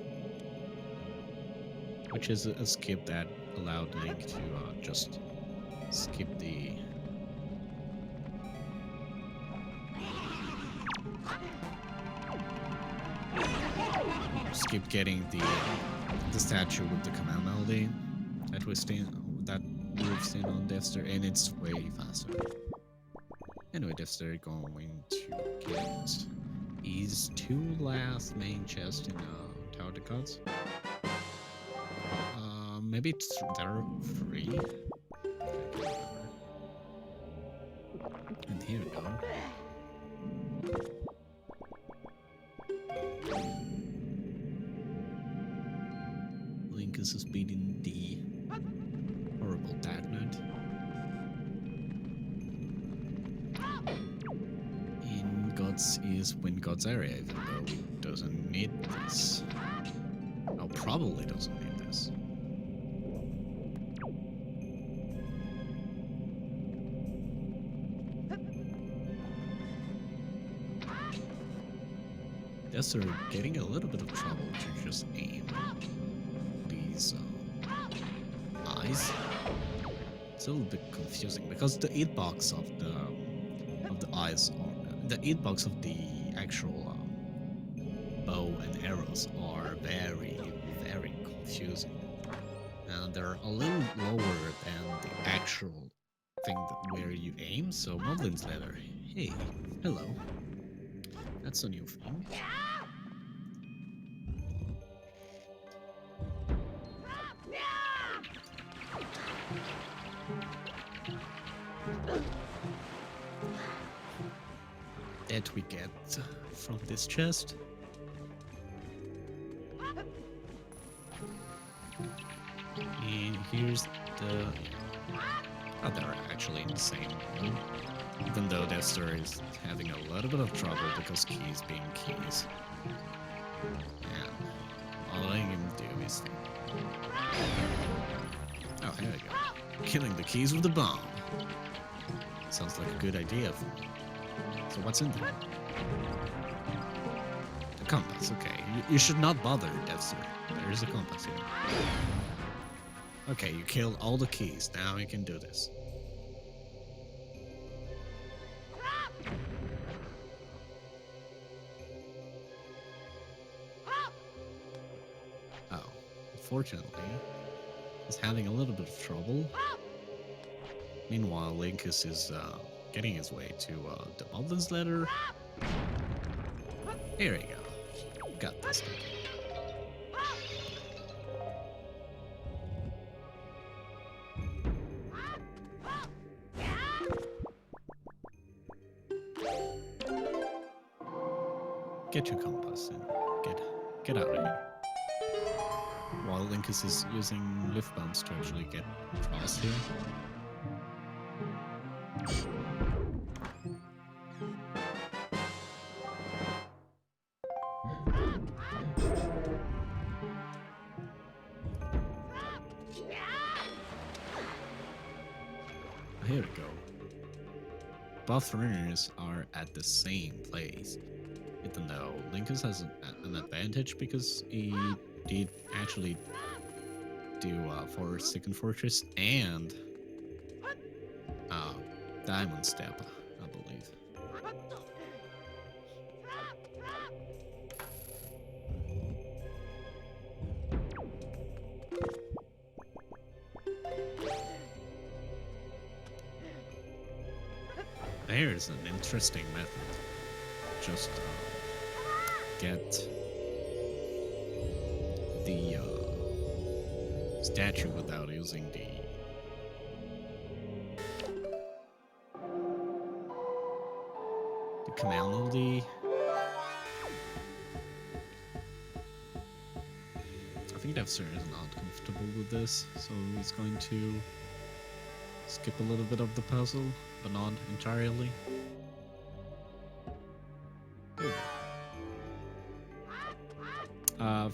which is a skip that allowed Link to just skip getting the statue with the command melody that we've seen on Dev5ter, and it's way faster. Anyway, Dev5ter going to get his 2 last main chests in Tower of the Gods. Maybe there are 3. And here we go. Linkus is beating the horrible Dark Knight. Gods is win God's area, even though it doesn't need this. Oh, probably doesn't need this. Dev5ter getting a little bit of trouble to just aim these eyes. It's a little bit confusing because the hitbox of the eyes are. The hitbox of the actual bow and arrows are very, very confusing. And they're a little lower than the actual thing where you aim. So Moblin's Leather, hey, hello. That's a new thing. That we get from this chest. And here's the... Oh, they're actually in the same room. Even though Dev5ter is having a little bit of trouble because keys being keys. And all I can do is think. Oh, here we go. Killing the keys with the bomb. Sounds like a good idea for me. So what's in there? The compass, okay. You should not bother, Dev5ter. There is a compass here. Okay, you killed all the keys. Now you can do this. Oh, unfortunately, he's having a little bit of trouble. Meanwhile, Linkus is getting his way to the Moblin's ladder. Here we go. Got this thing. Get your compass and get out of here. While Linkus is using lift bombs to actually get across here. Here we go. Both runners are at the same place. Even though Linkus has an advantage because he did actually do for Second Fortress and Diamond Step, I believe. There's an interesting method. Just get the statue without using the command of the. I think Dev5ter is not comfortable with this, so he's going to skip a little bit of the puzzle, but not entirely.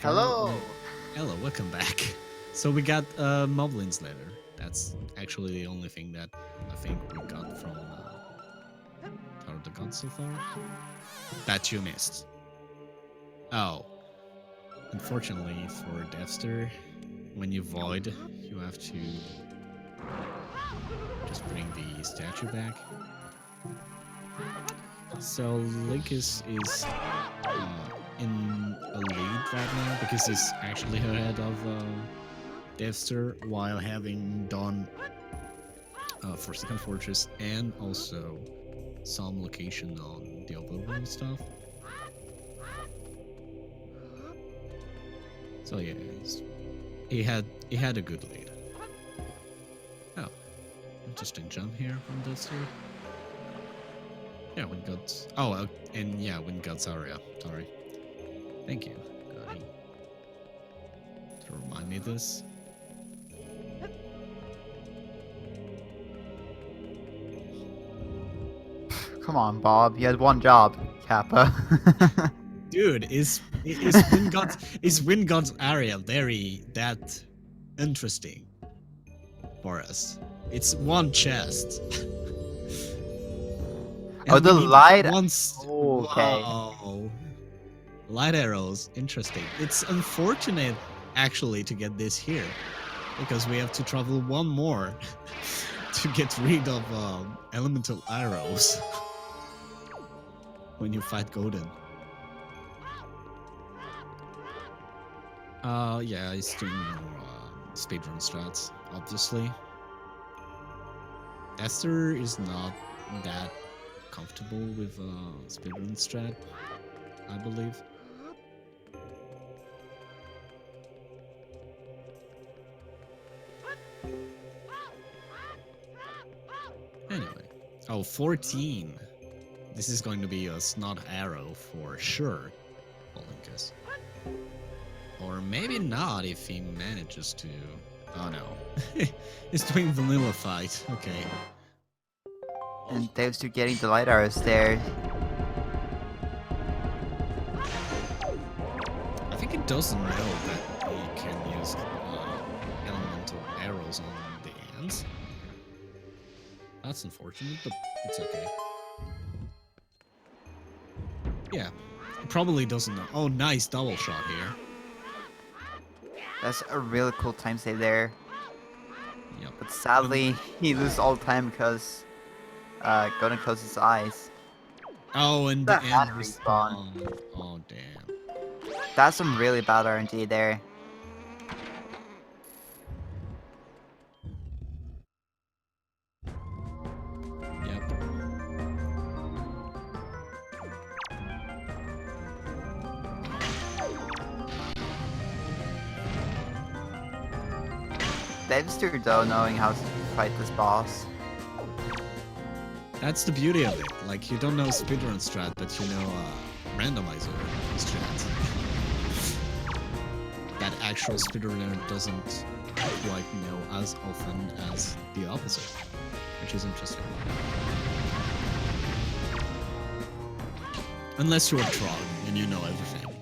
Hello! Hello, welcome back. So we got Moblin's ladder. That's actually the only thing that I think we got from Tower of the Gods so far. That you missed. Oh. Unfortunately for Dev5ter, when you void, you have to just bring the statue back. So Linkus is in a lead right now because he's actually ahead of Dev5ter while having done for Second Fortress and also some location on the overworld stuff. So yeah, he had a good lead. Oh, interesting jump here from Dev5ter. Yeah, when God's and yeah, when God's area. Sorry. Thank you, Gotti, to remind me this. Come on, Bob. You had one job, Kappa. Dude, is Wingard's area very that interesting for us? It's one chest. Oh, the light. Oh, okay. wow. Light arrows, interesting. It's unfortunate actually to get this here because we have to travel one more to get rid of elemental arrows when you fight Golden. Yeah, he's doing more speedrun strats, obviously. Esther is not that comfortable with speedrun strat, I believe. Anyway, oh, 14. This is going to be a snot arrow for sure, Linkus. Or maybe not if he manages to. Oh no, he's doing vanilla fight. Okay. And Dev5ter getting the light arrows there. I think it doesn't know that he can use elemental arrows on the ants. That's unfortunate, but it's okay. Yeah, it probably doesn't know. Oh, nice double shot here. That's a really cool time save there. Yep. But sadly, he loses all the time because gonna close his eyes. Oh, and The the end hand respawn. Oh, damn. That's some really bad RNG there. Yep. Dev5ter though, knowing how to fight this boss. That's the beauty of it. Like, you don't know speedrun strat, but you know randomizer strat. That actual speedrunner doesn't quite know as often as the opposite, which is interesting. Unless you're a Trog and you know everything.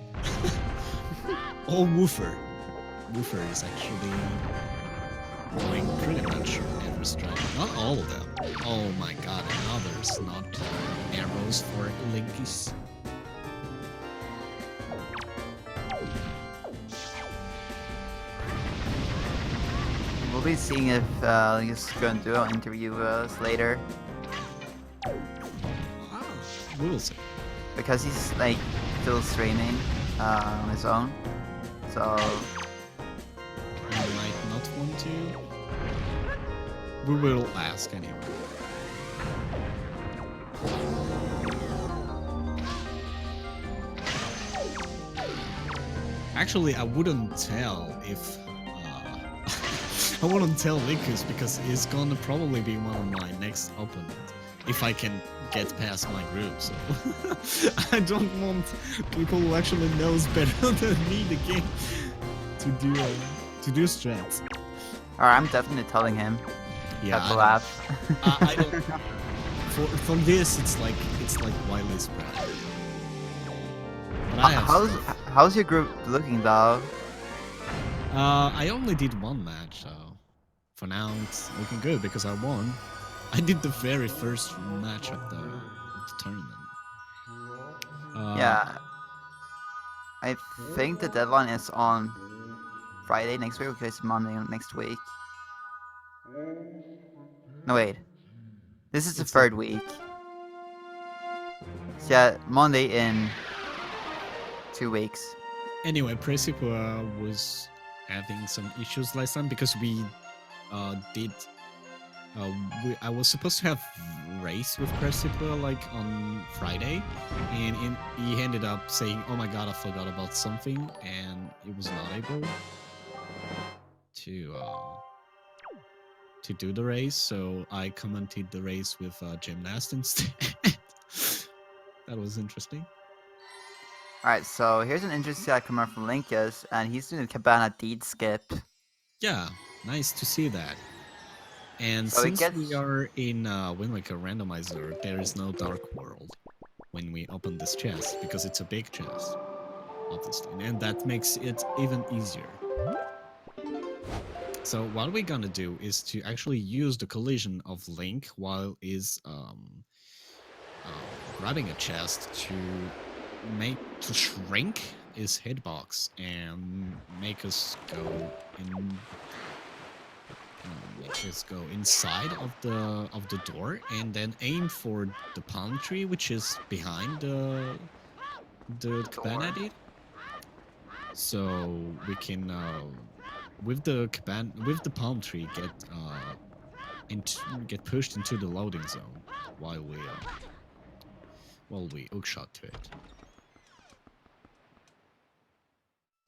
Or Woofer. Woofer is actually doing pretty much every strike. Not all of them. Oh my god, and others, not arrows for Linkus. We'll be seeing if he's going to do an interview with us later. We will see. Because he's like still streaming on his own. So I might not want to. We will ask anyway. Actually, I wouldn't tell if I wouldn't tell Linkus because he's gonna probably be one of my next opponents if I can get past my group. So I don't want people who actually knows better than me the game to do strats. alright, I'm definitely telling him. Yeah, Have to laugh. I don't. For this, it's like widely spread. But I have How's your group looking though? I only did one match, so for now it's looking good because I won. I did the very first match of the tournament. Yeah. I think the deadline is on Friday next week, because it's Monday next week. No wait. This is the It's third week. So yeah, Monday in 2 weeks. Anyway, Precipua was having some issues last time because we did. I was supposed to have race with Precipua like on Friday, and he ended up saying, "Oh my god, I forgot about something," and he was not able to do the race. So I commented the race with Gymnast instead. That was interesting. Alright, so here's an interesting comment from Linkus, and he's doing a Cabana Deed skip. Yeah, nice to see that. And So since we are in Wind Waker Randomizer, there is no Dark World when we open this chest, because it's a big chest, obviously, and that makes it even easier. So what we're gonna do is to actually use the collision of Link while he's grabbing a chest to shrink his hitbox and make us go in. Make us go inside of the door and then aim for the palm tree, which is behind the cabana did. So we can with the palm tree get pushed into the loading zone while we hookshot to it.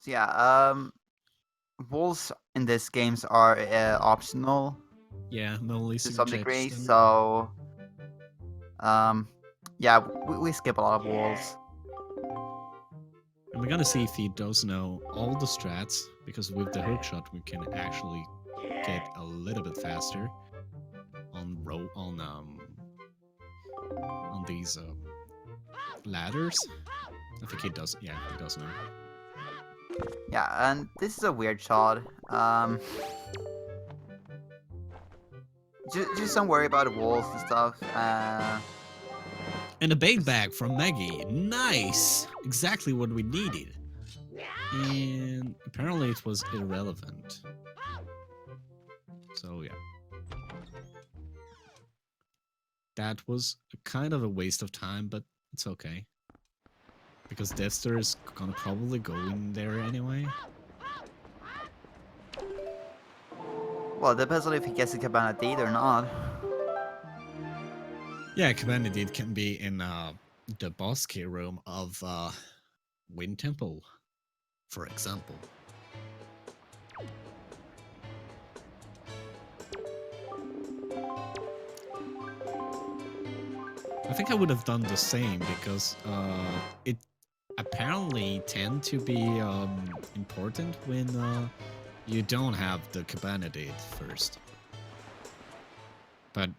So yeah, walls in these games are optional. Yeah, Molly to some degree. suggests them. So, yeah, we skip a lot of walls. And we're gonna see if he does know all the strats, because with the hookshot we can actually get a little bit faster on on these ladders. I think he does. Yeah, he does now. Yeah, and this is a weird shot. Just don't worry about the walls and stuff. And a bait bag from Maggie. Nice! Exactly what we needed. And apparently it was irrelevant. So yeah. That was kind of a waste of time, but it's okay. Because Dev5ter is gonna probably go in there anyway. Well, it depends on if he gets the Cabana Deed or not. Yeah, Cabana Deed can be in the boss key room of Wind Temple, for example. I think I would have done the same because it apparently tend to be important when you don't have the Cabana Deed first. But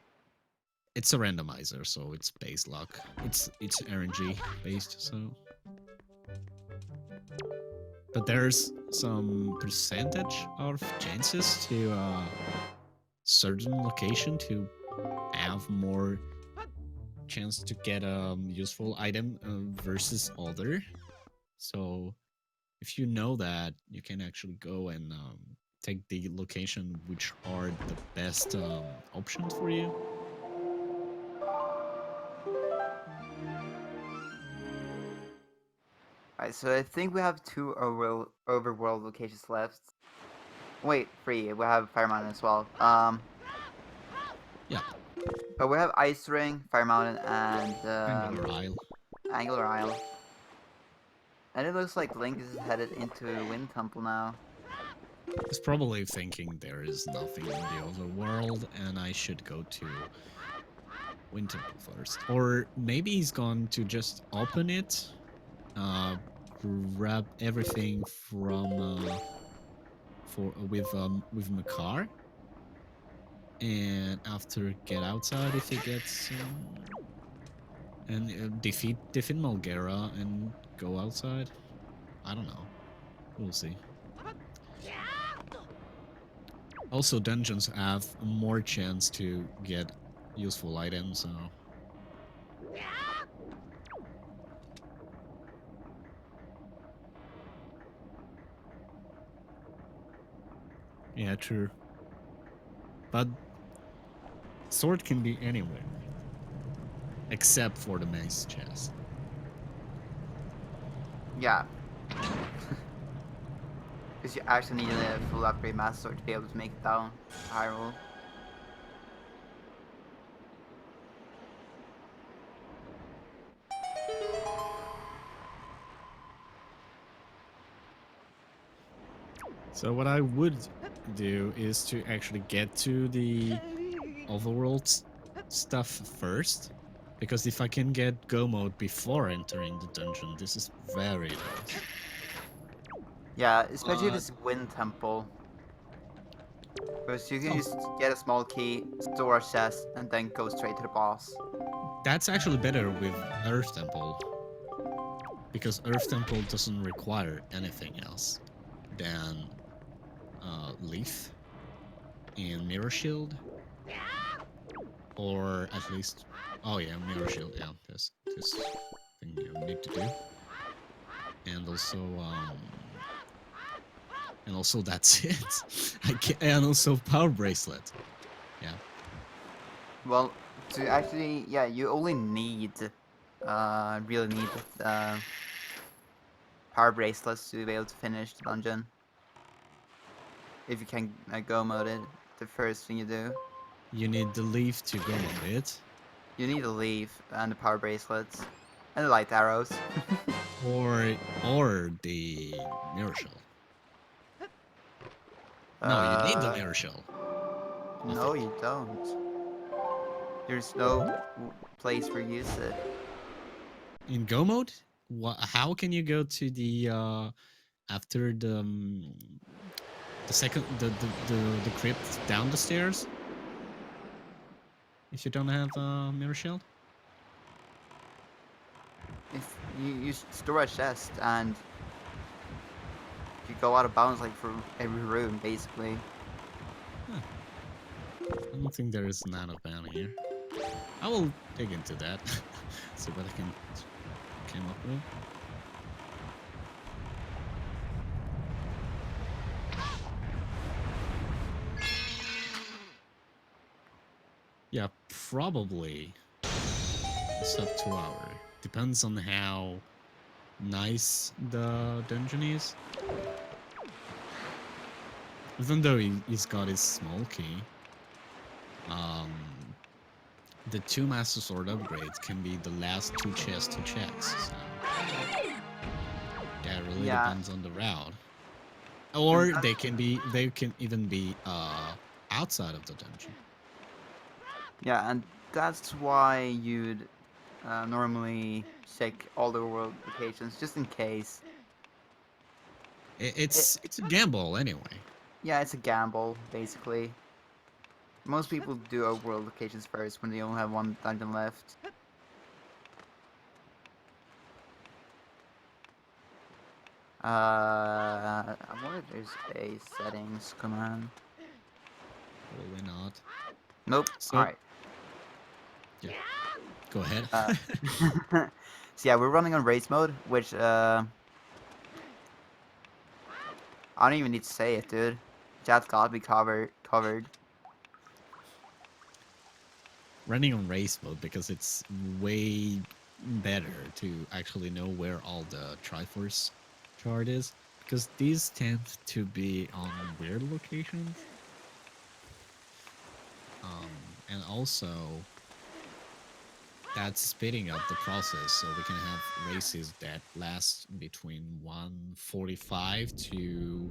it's a randomizer, so it's base luck. It's RNG based, so. But there's some percentage of chances to certain location to have more chance to get a useful item versus other. So if you know that, you can actually go and take the location which are the best options for you. Alright, so I think we have 2 overworld locations left. Wait, 3. We have Fire Mountain as well. Yeah. But we have Ice Ring, Fire Mountain, and Angular Isle. Angular Isle. And it looks like Link is headed into Wind Temple now. He's probably thinking there is nothing in the other world and I should go to Wind Temple first. Or maybe he's going to just open it, grab everything from with Makar, and after get outside if he gets and defeat Malgera and go outside. I don't know. We'll see. Also, dungeons have more chance to get useful items, so. Yeah, true. But sword can be anywhere. Except for the mace chest. Yeah. Because you actually need a full upgrade master sword to be able to make it down to Hyrule. So what I would do is to actually get to the overworld stuff first. Because if I can get go mode before entering the dungeon, this is very nice. Yeah, especially if it's Wind Temple. Because you can just get a small key, store a chest, and then go straight to the boss. That's actually better with Earth Temple. Because Earth Temple doesn't require anything else than Leaf and Mirror Shield. Or at least... Oh yeah, Mirror Shield, yeah. This thing you need to do. And also that's it. And also Power Bracelet. Yeah. Well, to actually, yeah, you only need, really need, power bracelets to be able to finish the dungeon. If you can go mode it, the first thing you do. You need the leaf to go mode it. You need the leaf and the power bracelets. And the light arrows. or the mirror shell. No, you need the mirror shell. No, you don't. There's no place where you use it. In go mode? How can you go to the after the second the crypt down the stairs? If you don't have a mirror shield? If you store a chest and you go out of bounds like for every room, basically. Huh. I don't think there is an out of bound here. I will dig into that. See what I can came up with. Yeah, probably a sub 2 hour. Depends on how nice the dungeon is. Even though he's got his small key, the 2 Master Sword upgrades can be the last 2 chests to checks. So that really Yeah, depends on the route. and Or they can even be outside of the dungeon. yeah, and that's why you'd normally check all the world locations just in case. It's a gamble anyway. Yeah, it's a gamble, basically. Most people do overworld locations first when they only have one dungeon left. I wonder if there's a settings command. Probably not. Nope. So Alright. yeah, go ahead. So yeah, we're running on race mode, which I don't even need to say it, dude. Chat's gotta be covered. Running on race mode because it's way better to actually know where all the Triforce chart is, because these tend to be on weird locations. And also that's speeding up the process, so we can have races that last between 1:45 to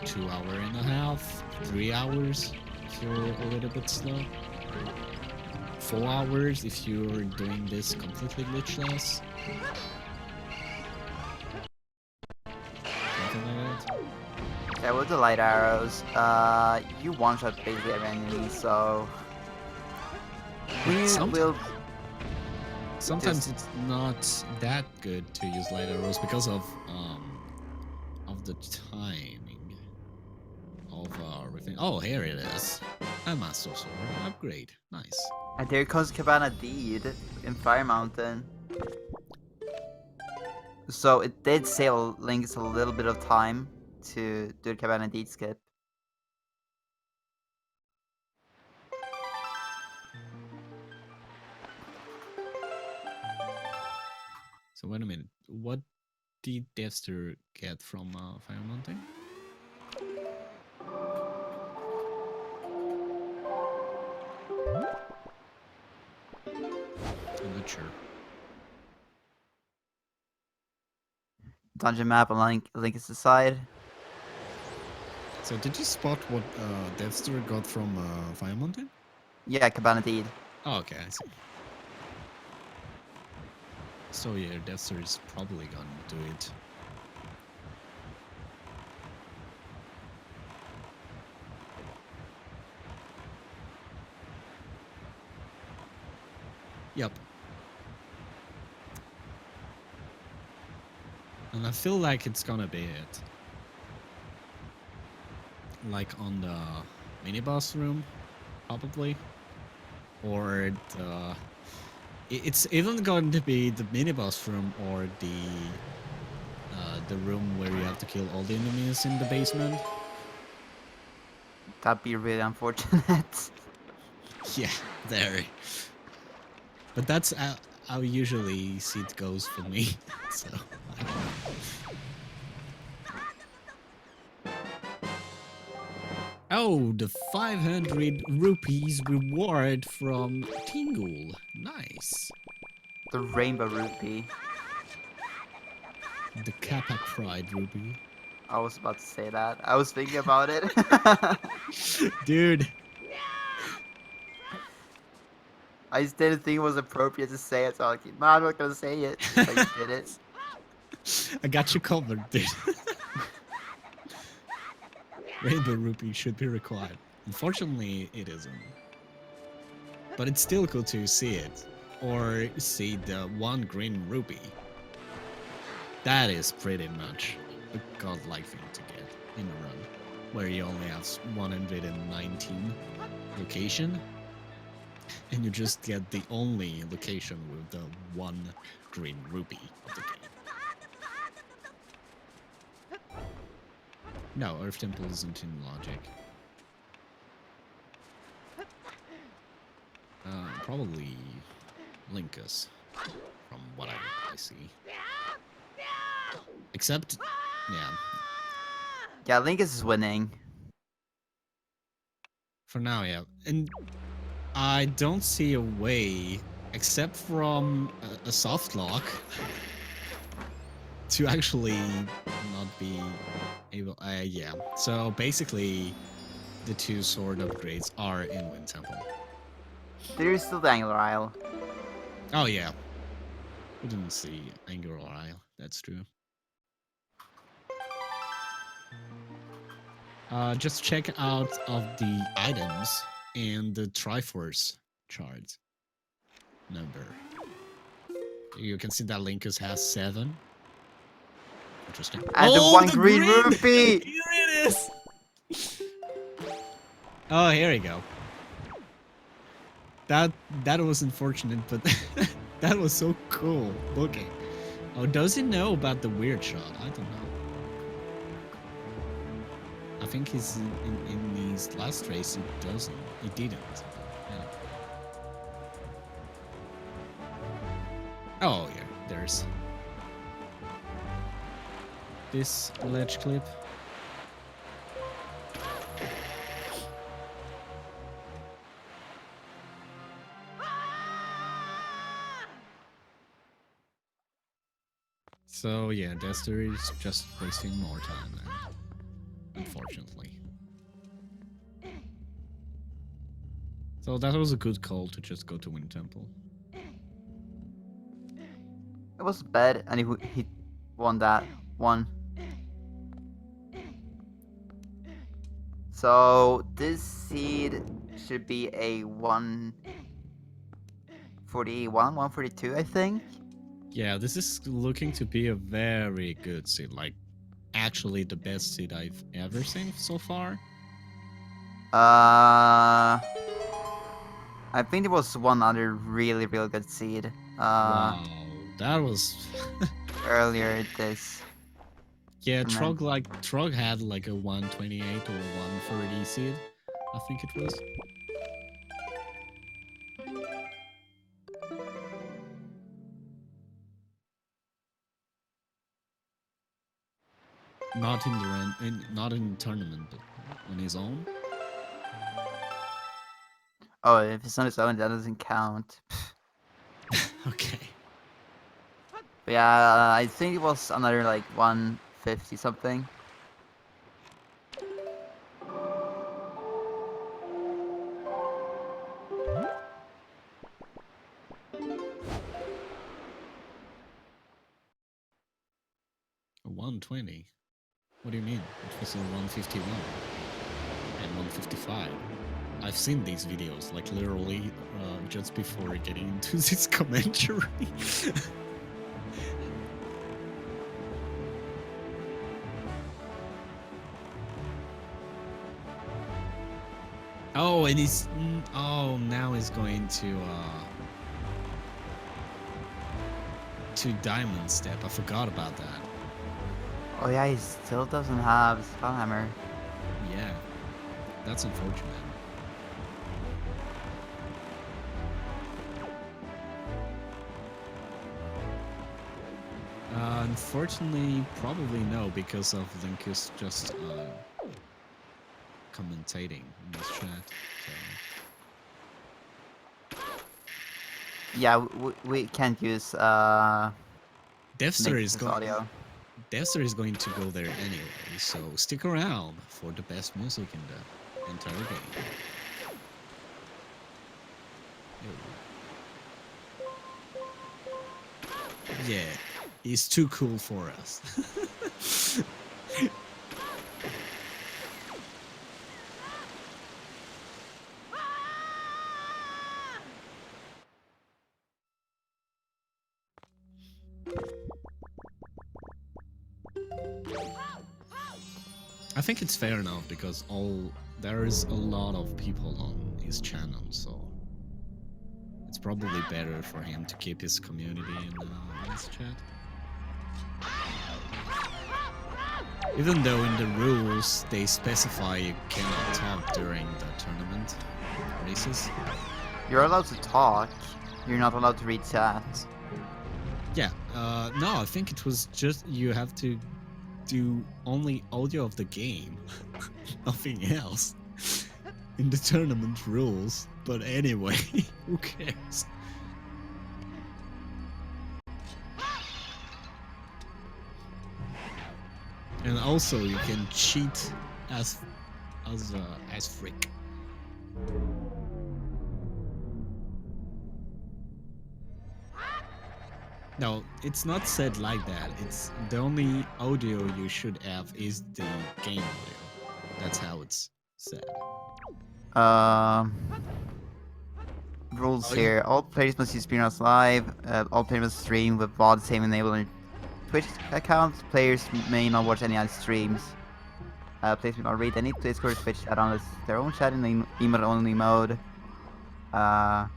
2.5 hours, 3 hours if you're a little bit slow, 4 hours if you're doing this completely glitchless, something like that. Yeah, with the light arrows, you one-shot basically every enemy, so we will Sometimes just... it's not that good to use light arrows because of the timing of everything. Oh, here it is. A Master Sword upgrade. Nice. And there comes Cabana Deed in Fire Mountain. So it did save Linkus a little bit of time to do the Cabana Deed skip. So wait a minute. What did Dev5ter get from Fire Mountain? I'm not sure. Dungeon map on Linkus' side. So did you spot what Dev5ter got from Fire Mountain? Yeah, Cabana Deed. Oh, okay, I see. So yeah, Dev5ter is probably gonna do it. Yep. And I feel like it's gonna be it. Like on the mini boss room, probably. Or the... It's even going to be the mini boss room or the room where you have to kill all the enemies in the basement. That'd be really unfortunate. Yeah, there. But that's how usually see it goes for me. So I don't know. Oh, the 500 rupees reward from Tingle. Nice. The Rainbow Rupee. The Kappa Pride rupee. I was about to say that. I was thinking about it. Dude. I just didn't think it was appropriate to say it, so I was like, no, I'm not gonna say it. But you did it. I got you covered, dude. Rainbow rupee should be required. Unfortunately, it isn't. But it's still cool to see it. or see the one green ruby. That is pretty much a godlike thing to get in a run, where you only have 119 location, and you just get the only location with the one green ruby of the game. No, Earth Temple isn't in logic. Probably Linkus, from what I see. Except, yeah. Yeah, Linkus is winning. For now, yeah. And I don't see a way, except from a soft lock, to actually not be able... yeah. So basically, the two sword upgrades are in Wind Temple. There's still the Angular Isle. Oh, yeah. We didn't see Angular Isle. That's true. Just check out of the items and the Triforce chart number. You can see that Linkus has 7. Interesting. And the one green rupee! Here it is! Oh, here we go. That was unfortunate, but that was so cool looking. Oh, does he know about the weird shot? I don't know. I think he's in his last race. He doesn't. He didn't. Yeah. Oh yeah, there's this ledge clip. So yeah, Dester is just wasting more time there, unfortunately. So that was a good call to just go to Wind Temple. It was bad, and he won that one. So this seed should be a 141, 142, I think. Yeah, this is looking to be a very good seed. Like, actually the best seed I've ever seen so far. I think there was one other really good seed. Wow, that was Earlier this. yeah, Trog had like a 128 or 130 seed, I think it was. Not in the not in the tournament, but on his own. Oh, if it's on its own, that doesn't count. Okay. But yeah, I think it was another like 150 something. A 120? What do you mean? It was a 151 and 155. I've seen these videos, like literally just before getting into this commentary. Oh, and he's... oh, now he's going to Diamond Step. I forgot about that. Oh yeah, he still doesn't have Spellhammer. Yeah, that's unfortunate. Unfortunately, probably no, because of Linkus just commentating in this chat. So. Yeah, we can't use Dev5ter is audio. Dev5ter is going to go there anyway, so stick around for the best music in the entire game. Yeah, he's too cool for us. I think it's fair enough because there is a lot of people on his channel, so it's probably better for him to keep his community in his chat. Even though in the rules they specify you cannot talk during the tournament races. You're allowed to talk. You're not allowed to read chat. Yeah, no, I think it was just you have to do only audio of the game, nothing else in the tournament rules. But anyway, who cares? And also, you can cheat as freak. No, it's not said like that. It's the only audio you should have is the game audio. That's how it's said. Rules here. All players must use Speedruns Live. All players must stream with VOD same enabled on Twitch account. Players may not watch any other streams. Players may not read any Discord or Twitch chat unless their own chat in the emote-only mode. Yeah.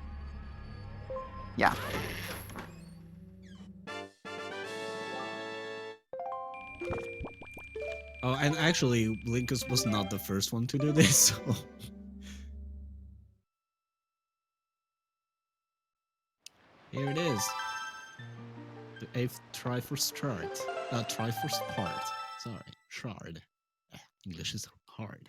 Oh, and actually, Linkus was not the first one to do this, so... Here it is. The 8th Triforce chart. Triforce part. Sorry, shard. English is hard.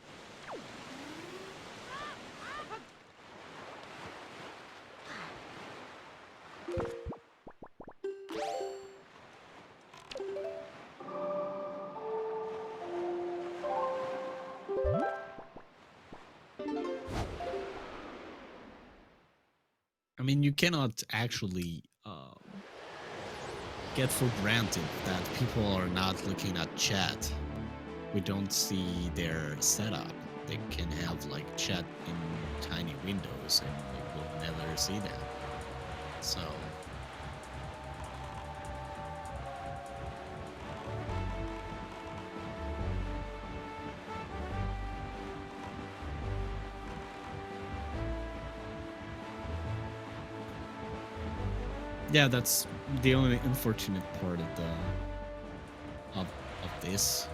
I mean, you cannot actually get for granted that people are not looking at chat. We don't see their setup. They can have like chat in tiny windows and you will never see that. So... yeah, that's the only unfortunate part of the of this.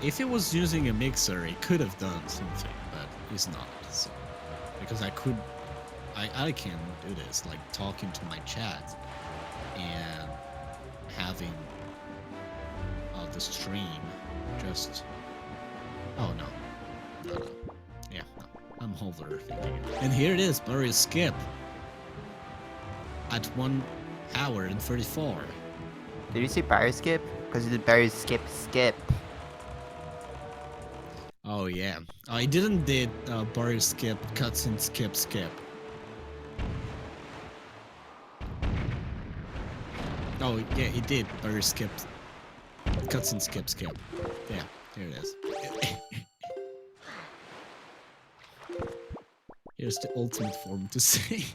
If it was using a mixer, it could have done something, but it's not. So, because I can do this, like talking to my chat and having the stream just... oh no. Yeah, no. I'm overthinking it. And here it is, Barrier Skip at 1 hour and 34. Did you say barrier skip? Because you did barrier skip. Oh yeah, I didn't did barrier skip, cutscene skip. Oh yeah, it did barrier skip, cutscene skip. Yeah, here it is. Here's the ultimate form to say it.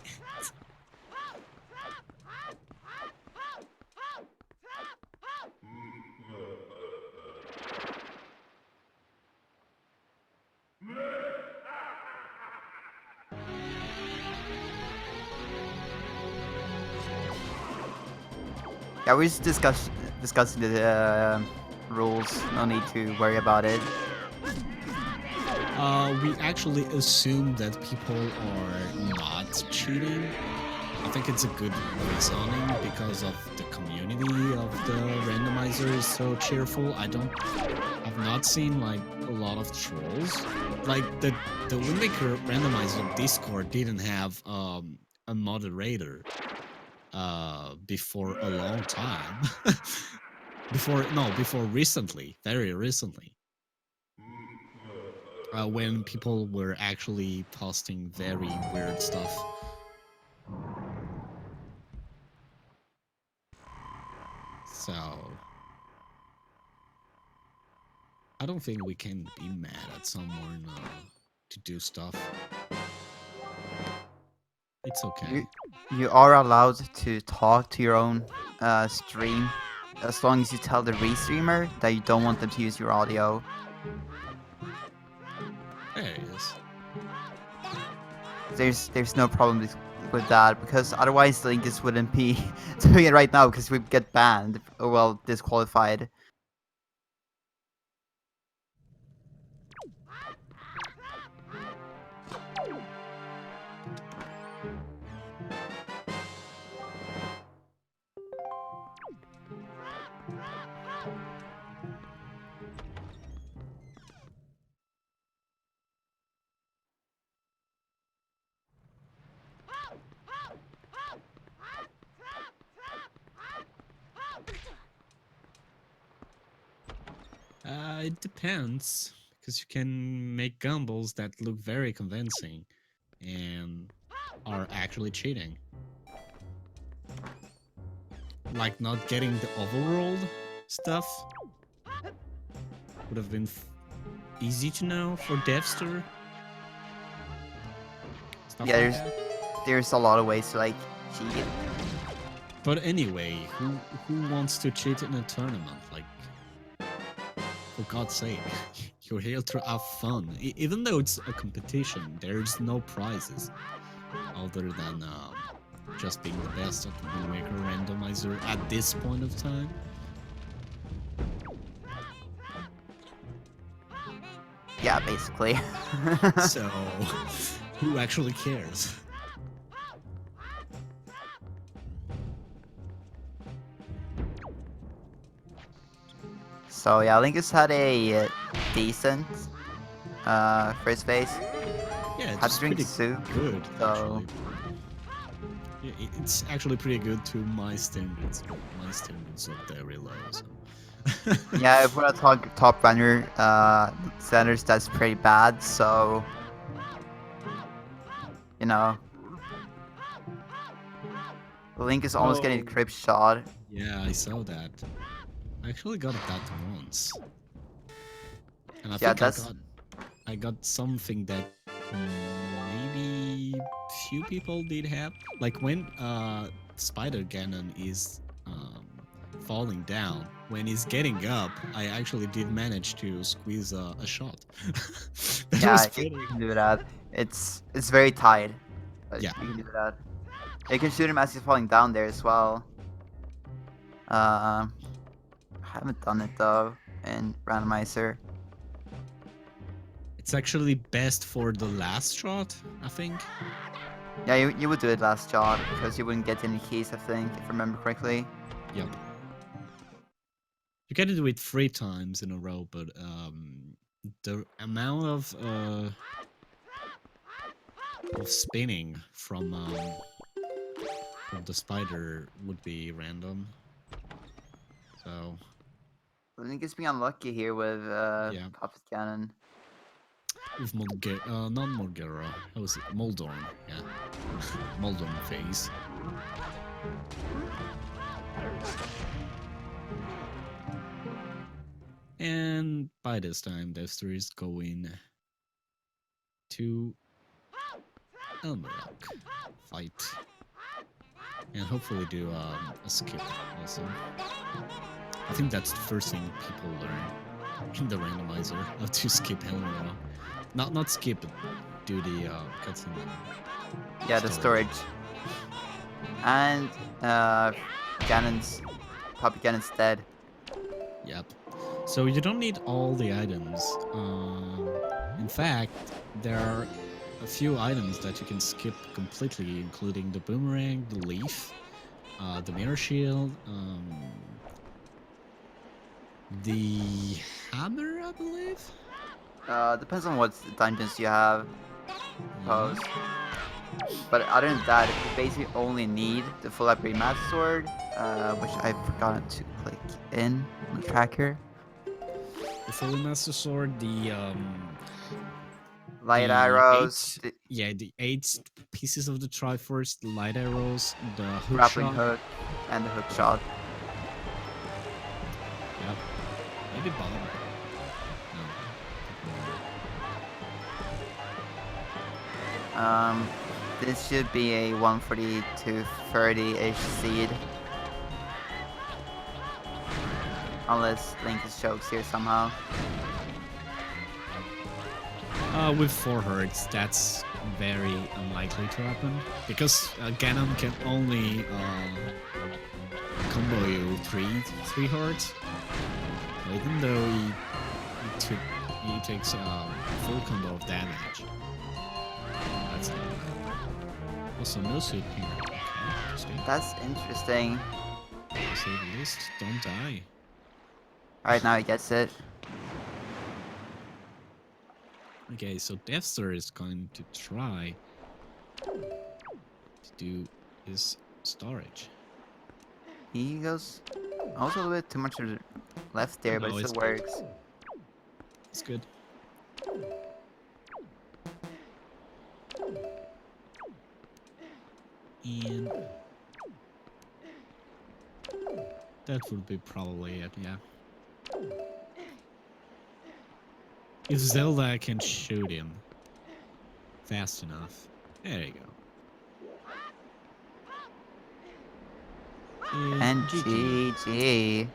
Yeah, we're just discussing the rules. No need to worry about it. We actually assume that people are not cheating. I think it's a good reasoning because of the community of the randomizer is so cheerful. I've not seen like a lot of trolls. Like the Windmaker randomizer Discord didn't have a moderator before a long time. before recently, very recently. When people were actually posting very weird stuff. So I don't think we can be mad at someone to do stuff. It's okay. You are allowed to talk to your own stream as long as you tell the restreamer that you don't want them to use your audio. There it is. There's no problem with that, because otherwise Linkus wouldn't be doing it right now, because we'd get banned, or well, disqualified. It depends, because you can make gumbos that look very convincing and are actually cheating. Like not getting the overworld stuff would have been easy to know for Dev5ter. Stuff Yeah, like that. there's a lot of ways to like cheat. But anyway, who wants to cheat in a tournament? Like, for God's sake, you're here to have fun. Even though it's a competition, there's no prizes other than just being the best at the Wind Waker Randomizer at this point of time. Yeah, basically. So, who actually cares? So yeah, Linkus had a decent first phase. Yeah, Had it's to drink pretty soup, good, so actually. Yeah, it's actually pretty good to my standards. My standards are very low, so... yeah, if we're not talking top runner standards, that's pretty bad. So you know, Link is almost getting a crib shot. Yeah, I saw that. I actually got that once, and I Yeah, think that's I got something that maybe few people did have. Like when Spider Ganon is falling down, when he's getting up, I actually did manage to squeeze a shot. That was yeah, pretty. you can do that. It's very tight. But Yeah. you can do that. You can shoot him as he's falling down there as well. I haven't done it though in Randomizer. It's actually best for the last shot, I think. Yeah, you would do it last shot because you wouldn't get any keys, I think, if I remember correctly. Yep. You can do it 3 times in a row, but the amount of spinning from the spider would be random. So I think it's being unlucky here with yeah, Puppet Cannon. with not Morgera, how was it? Moldorm, yeah. Moldorm phase. And by this time, Dev5ter is going to Elmerak fight. And hopefully do a skip also. I think that's the first thing people learn in the randomizer, how to skip Elmerak. Not skip, but do the cutscene. Yeah, the storage. And Puppet Cannon's dead. Yep. So you don't need all the items. In fact, there are a few items that you can skip completely, including the boomerang, the leaf, the mirror shield, the hammer, I believe. Depends on what dungeons you have. Suppose. But other than that, you basically only need the full upgrade Master Sword, which I've forgotten to click in on the tracker. The fully master sword, the Light the arrows, the 8 pieces of the Triforce, the light arrows, the hook grappling shot. hook, and the hook shot. Yep. Maybe bomb. No. This should be a 140 to 30-ish seed. Unless Linkus chokes here somehow. With 4 hertz, that's very unlikely to happen. Because Ganon can only combo you 3 hertz. So even though he takes a full combo of damage. That's also no suit here. Okay, interesting. That's interesting. To say the least, don't die. Alright, now he gets it. Okay, so Dev5ter is going to try to do his storage. He goes also a little bit too much to the left there, but No, it still works. It's good. And that would be probably it, yeah. If Zelda can shoot him fast enough. There you go. And GG.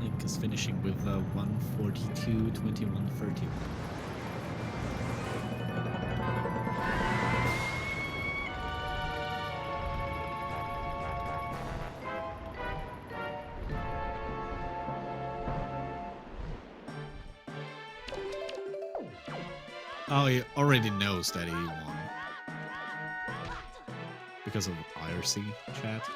Link is finishing with 142, 21, 30. Oh, he already knows that he won. Because of IRC chat.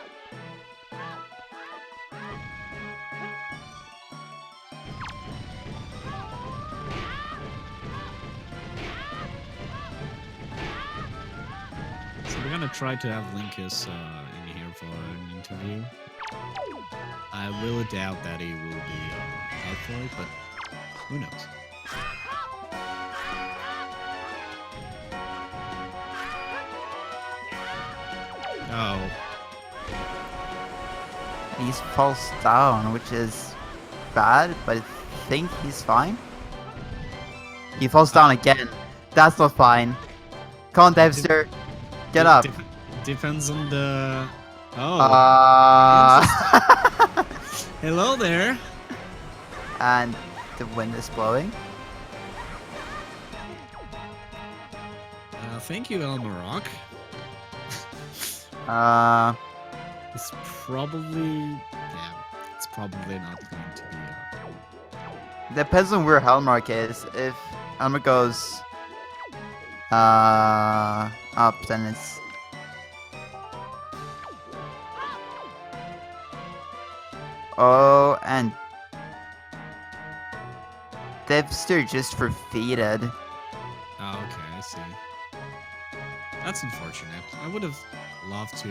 So we're gonna try to have Linkus in here for an interview. I really doubt that he will be out for it, but who knows? Oh. He falls down, which is bad, but I think he's fine. He falls down again. That's not fine. Come on, Dev5ter. Get up. Depends on the... Oh. Hello there. And the wind is blowing. Thank you, Elmarok. It's probably... Yeah, it's probably not going to be... Depends on where Hellmark is. If Hellmark goes up, then it's... Oh, and Dev5ter just defeated. Oh, okay, I see. That's unfortunate. I would have loved to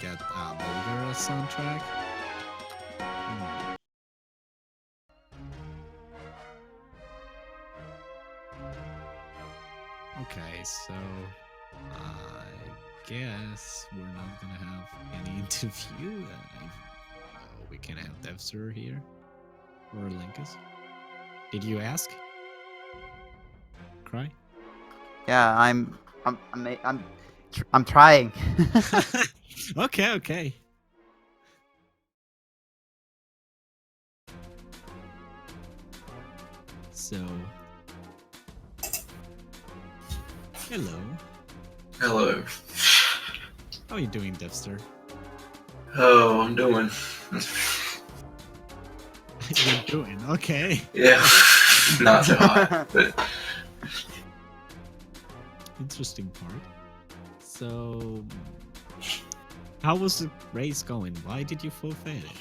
get Bulgar soundtrack. Okay, so I guess we're not gonna have any interview. We can have Dev5ter here or Linkus. Did you ask? Cry? Yeah, I'm trying. Okay, okay. So, hello. Hello. How are you doing, Dev5ter? Oh, I'm doing. You're doing okay. Yeah, not so hot, but Interesting part. So, how was the race going? Why did you forfeit it?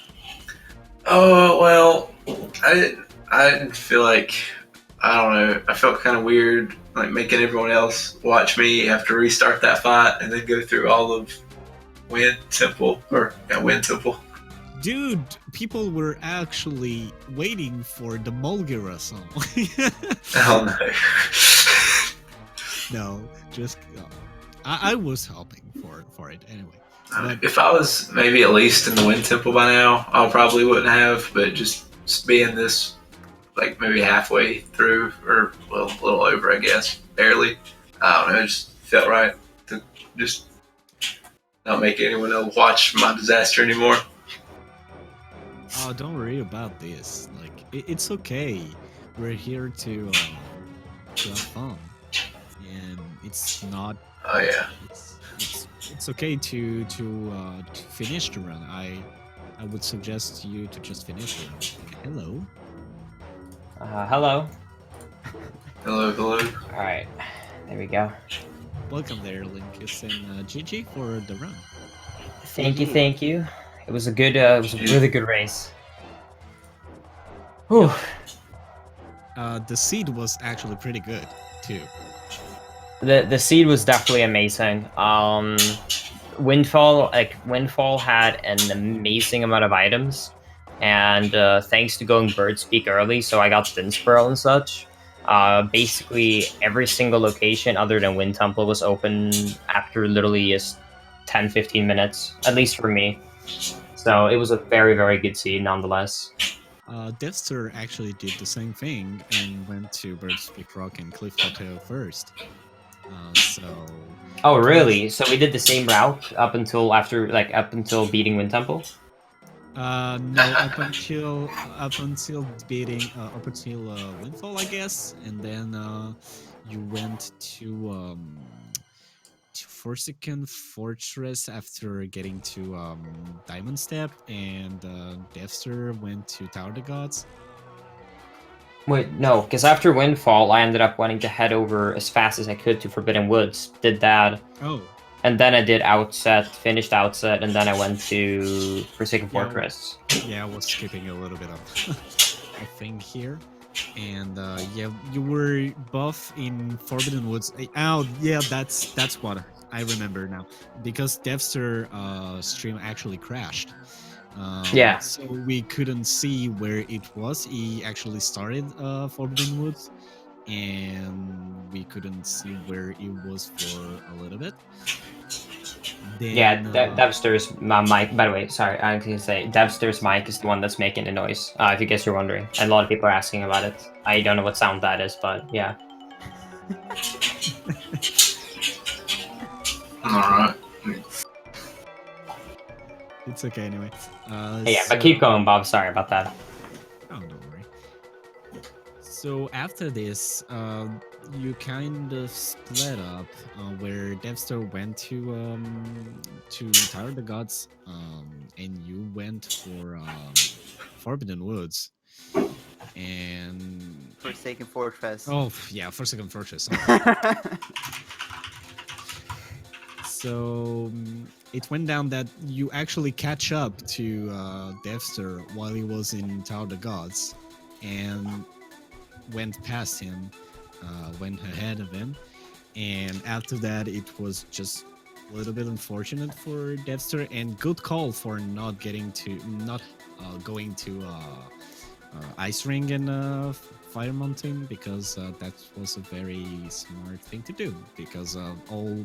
oh well, I didn't feel like, I don't know. I felt kind of weird, like making everyone else watch me have to restart that fight and then go through all of Wind Temple. Dude, people were actually waiting for the Mulgira song. Oh no. No, just I was hoping for it anyway. But If I was maybe at least in the Wind Temple by now, I probably wouldn't have. But just being this like maybe halfway through, or well, a little over, I guess, barely. I don't know. It just felt right to just not make anyone else watch my disaster anymore. Oh, don't worry about this. Like, it's okay. We're here to have fun, and it's not. Oh yeah. It's okay to finish the run. I would suggest you to just finish the run. Hello. Hello. Hello, hello. All right, there we go. Welcome there, Linkus and GG for the run. Thank you, thank you. It was a good, it was a really good race. Whew. The seed was actually pretty good too. The seed was definitely amazing. Windfall had an amazing amount of items, and thanks to going bird speak early, so I got Spin Squirrel and such. Basically every single location other than Wind Temple was open after literally just 10-15 minutes, at least for me. So it was a very, very good seed nonetheless. Dev5ter actually did the same thing and went to Bird Speak Rock and Cliff Hotel first. Oh really? So we did the same route up until beating Wind Temple? No, up until beating Windfall, I guess, and then you went to Forsaken Fortress after getting to Diamond Step, and Dev5ter went to Tower of the Gods. Wait, no, because after Windfall, I ended up wanting to head over as fast as I could to Forbidden Woods. Did that. Oh. And then I did Outset, finished Outset, and then I went to Forsaken Fortress. Yeah, I was skipping a little bit of a thing here. And yeah, you were buff in Forbidden Woods. Oh, yeah, that's what I remember now. Because Dev5ter stream actually crashed. Yeah. So we couldn't see where it was. He actually started Forbidden Woods, and we couldn't see where it was for a little bit. Then, yeah, Dev5ter's my mic. By the way, sorry, I was gonna say Dev5ter's mic is the one that's making the noise. If you guys are wondering, and a lot of people are asking about it. I don't know what sound that is, but yeah. Alright. It's okay anyway. Yeah, but keep going, Bob. Sorry about that. Oh, don't worry. So after this, you kind of split up, where Dev5ter went to Tower of the Gods, and you went for Forbidden Woods, and Forsaken Fortress. oh yeah, Forsaken Fortress. So it went down that you actually catch up to Dev5ter while he was in Tower of the Gods, and went past him, went ahead of him, and after that it was just a little bit unfortunate for Dev5ter, and good call for not going to Ice Ring and Fire Mountain, because that was a very smart thing to do, because all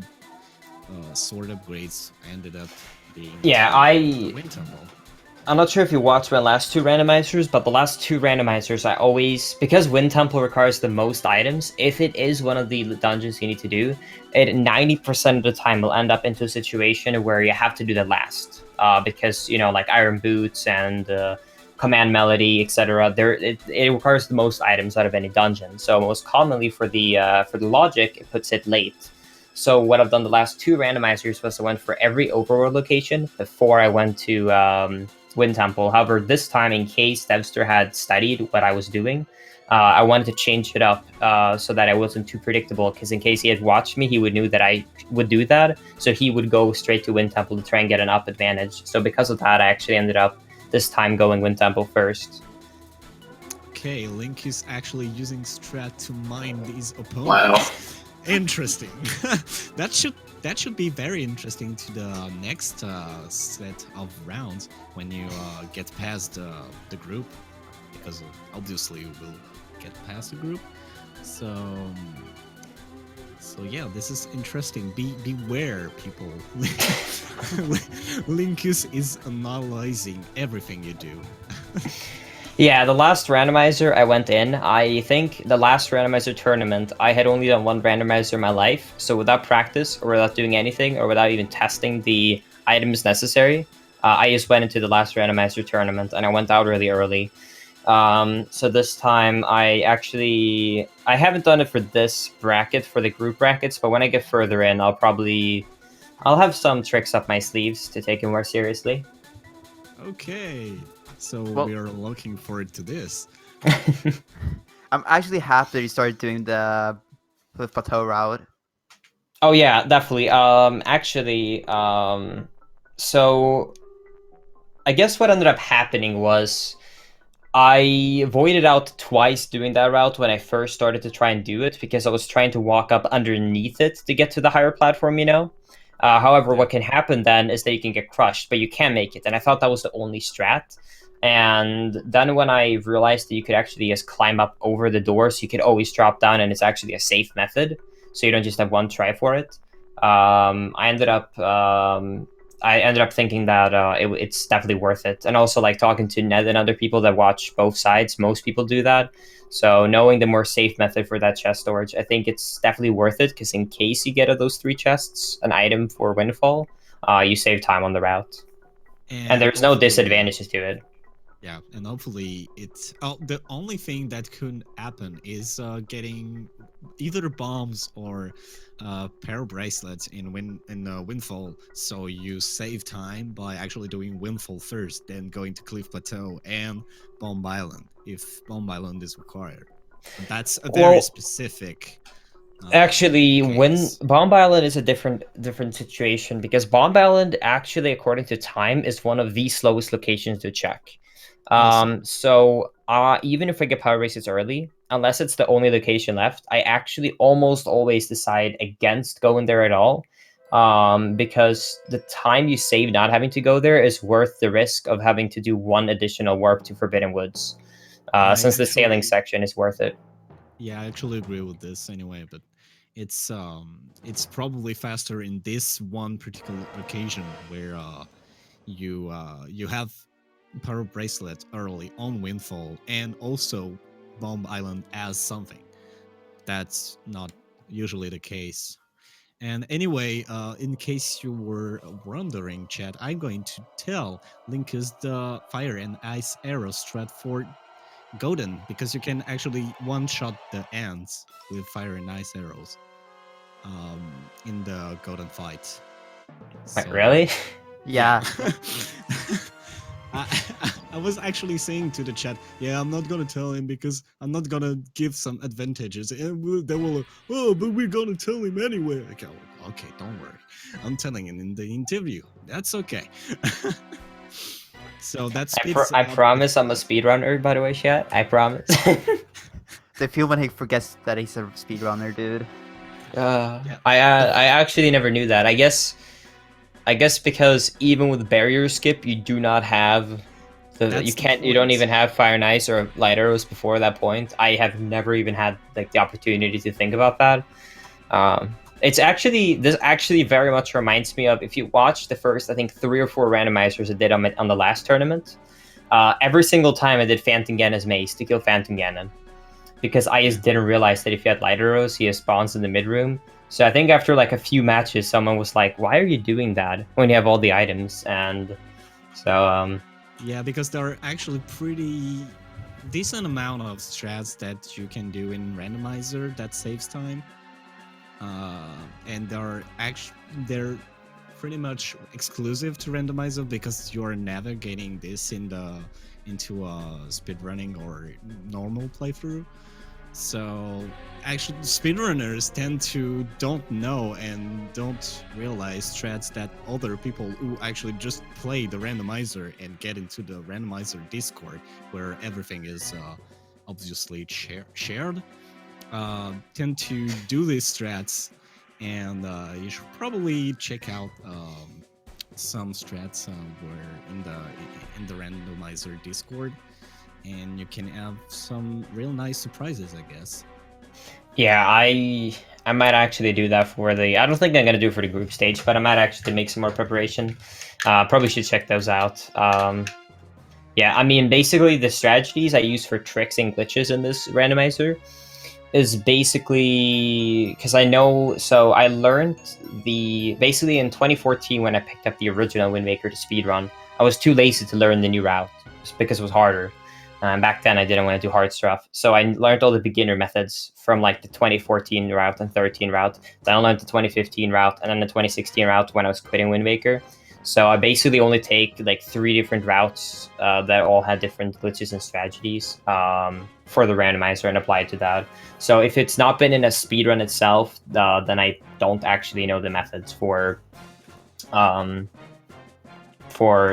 sword upgrades ended up being Wind Temple. I'm not sure if you watched my last two randomizers, but the last two randomizers I always, because Wind Temple requires the most items, if it is one of the dungeons you need to do, it 90% of the time will end up into a situation where you have to do the last. Because, you know, like Iron Boots and Command Melody, etc., it requires the most items out of any dungeon. So most commonly for the logic, it puts it late. So what I've done the last two randomizers was I went for every overworld location before I went to Wind Temple. However, this time, in case Dev5ter had studied what I was doing, I wanted to change it up so that I wasn't too predictable, because in case he had watched me, he would knew that I would do that, so he would go straight to Wind Temple to try and get an up advantage. So because of that, I actually ended up this time going Wind Temple first. Okay, Link is actually using strat to mine these opponents. Wow. Interesting. That should be very interesting to the next set of rounds when you get past the group, because obviously you will get past the group. So yeah, this is interesting. Beware, people. Linkus is analyzing everything you do. Yeah, the last randomizer I went in, I think the last randomizer tournament, I had only done one randomizer in my life. So without practice or without doing anything or without even testing the items necessary, I just went into the last randomizer tournament and I went out really early. So this time I haven't done it for this bracket, for the group brackets, but when I get further in, I'll have some tricks up my sleeves to take it more seriously. Okay, so Well- we are looking forward to this. I'm actually happy that you started doing the plateau route. Oh yeah, definitely. So I guess what ended up happening was I voided out twice doing that route when I first started to try and do it because I was trying to walk up underneath it to get to the higher platform, you know? However, what can happen then is that you can get crushed, but you can make it. And I thought that was the only strat. And then when I realized that you could actually just climb up over the door, so you could always drop down and it's actually a safe method, so you don't just have one try for it, I ended up thinking that it's definitely worth it. And also, like, talking to Ned and other people that watch both sides, most people do that. So knowing the more safe method for that chest storage, I think it's definitely worth it, because in case you get those 3 chests, an item for Windfall, you save time on the route. And there's no hopefully- disadvantages to it. Yeah, and hopefully it's the only thing that could happen is getting either bombs or pair bracelets in Windfall, so you save time by actually doing Windfall first, then going to Cliff Plateau and Bomb Island if Bomb Island is required. And that's a very Well, specific. Actually, when case. Bomb Island is a different situation, because Bomb Island, actually, according to time, is one of the slowest locations to check. Awesome. So even if I get power races early, unless it's the only location left, I actually almost always decide against going there at all. Because the time you save not having to go there is worth the risk of having to do one additional warp to Forbidden Woods. Since the sailing actually- section is worth it. Yeah, I actually agree with this anyway, but it's probably faster in this one particular occasion where you have Pearl Bracelet early on Windfall and also Bomb Island as something. That's not usually the case. And anyway, in case you were wondering, Chad, I'm going to tell Linkus the fire and ice arrow strat for Golden, because you can actually one-shot the ants with fire and ice arrows in the Golden fight. Wait, So- really? Yeah. I was actually saying to the chat, yeah, I'm not gonna tell him because I'm not gonna give some advantages. And they will, oh, but we're gonna tell him anyway. Okay, don't worry. I'm telling him in the interview. That's okay. So that's I promise I'm a speedrunner, by the way, chat. I promise. They feel when he forgets that he's a speedrunner, dude. I actually never knew that. I guess because even with barrier skip, you do not have That's the you don't point. even have fire and ice or light arrows before that point. I have never even had like the opportunity to think about that. This actually very much reminds me of, if you watch the first, I think, 3 or 4 randomizers I did on the last tournament. Every single time I did Phantom Ganon's mace to kill Phantom Ganon, because I just didn't realize that if you had light arrows, he spawns in the mid room. So I think after like a few matches, someone was like, "Why are you doing that when you have all the items?" And so yeah, because there are actually pretty decent amount of strats that you can do in Randomizer that saves time, and they're pretty much exclusive to Randomizer because you're navigating this into a speedrunning or normal playthrough. So actually, speedrunners tend to don't know and don't realize strats that other people who actually just play the randomizer and get into the randomizer Discord, where everything is obviously shared, tend to do these strats. And you should probably check out some strats where in the randomizer Discord. And you can have some real nice surprises, I guess. yeah, I might actually do that for the. I don't think I'm gonna do it for the group stage, but I might actually make some more preparation. Probably should check those out. Yeah, I mean, basically the strategies I use for tricks and glitches in this randomizer is basically because I know. So I learned basically in 2014 when I picked up the original Wind Waker to speedrun. I was too lazy to learn the new route just because it was harder. Back then, I didn't want to do hard stuff, so I learned all the beginner methods from like the 2014 route and 13 route. Then I learned the 2015 route and then the 2016 route when I was quitting Wind Waker. So I basically only take like 3 different routes that all had different glitches and strategies for the randomizer and apply it to that. So if it's not been in a speedrun itself, then I don't actually know the methods for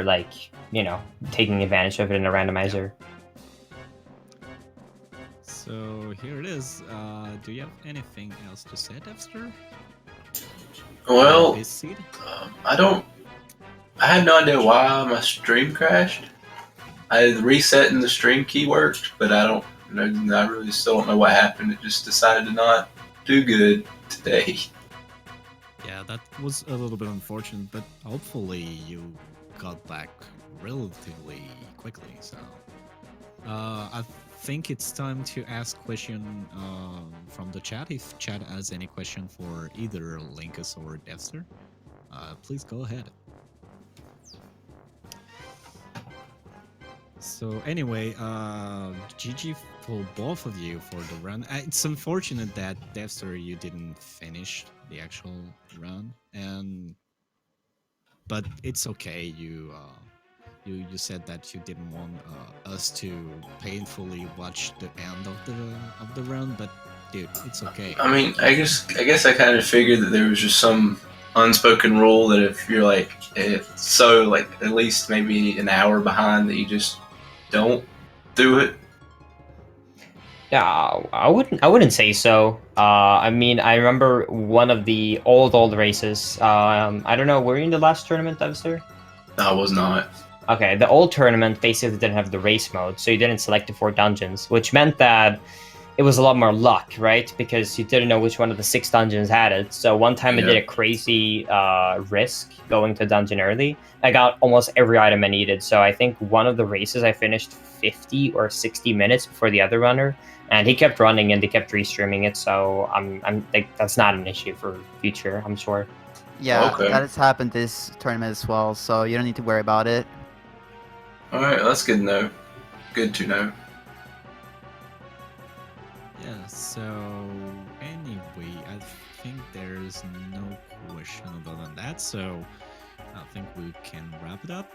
like, you know, taking advantage of it in a randomizer. So here it is. Do you have anything else to say, Dev5ter? Well, This seed? I had no idea why my stream crashed. I reset and the stream key worked, but I don't know. I really still don't know what happened. It just decided to not do good today. Yeah, that was a little bit unfortunate, but hopefully you got back relatively quickly. So, I think it's time to ask question from the chat. If chat has any question for either Linkus or Dev5ter, please go ahead. So anyway, GG for both of you for the run. It's unfortunate that Dev5ter you didn't finish the actual run, but it's okay. You said that you didn't want us to painfully watch the end of the run, but dude, it's okay. I mean, I guess I kind of figured that there was just some unspoken rule that if you're like at least maybe an hour behind that you just don't do it. Yeah, I wouldn't say so. I mean, I remember one of the old races. I don't know. Were you in the last tournament, Dev5ter? No, I was not. Okay, the old tournament basically didn't have the race mode, so you didn't select the 4 dungeons, which meant that it was a lot more luck, right? Because you didn't know which one of the 6 dungeons had it. So one time I did a crazy risk going to dungeon early. I got almost every item I needed. So I think one of the races I finished 50 or 60 minutes before the other runner, and he kept running and they kept restreaming it. So I'm like, that's not an issue for future, I'm sure. Yeah, Okay. that has happened this tournament as well, so you don't need to worry about it. All right, that's good to know. Good to know. Yeah, so anyway, I think there's no question other than that, so I think we can wrap it up.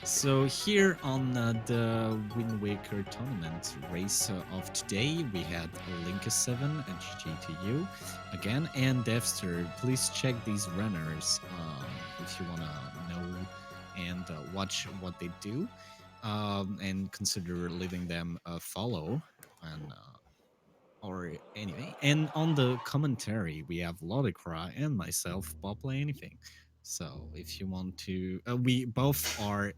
So here on the Wind Waker tournament race of today, we had Linkus7 and GG to you again, and Dev5ter. Please check these runners if you want to know and watch what they do, and consider leaving them a follow. And or anyway, and on the commentary we have Lodicra and myself, Bob Play Anything. So if you want to, we both are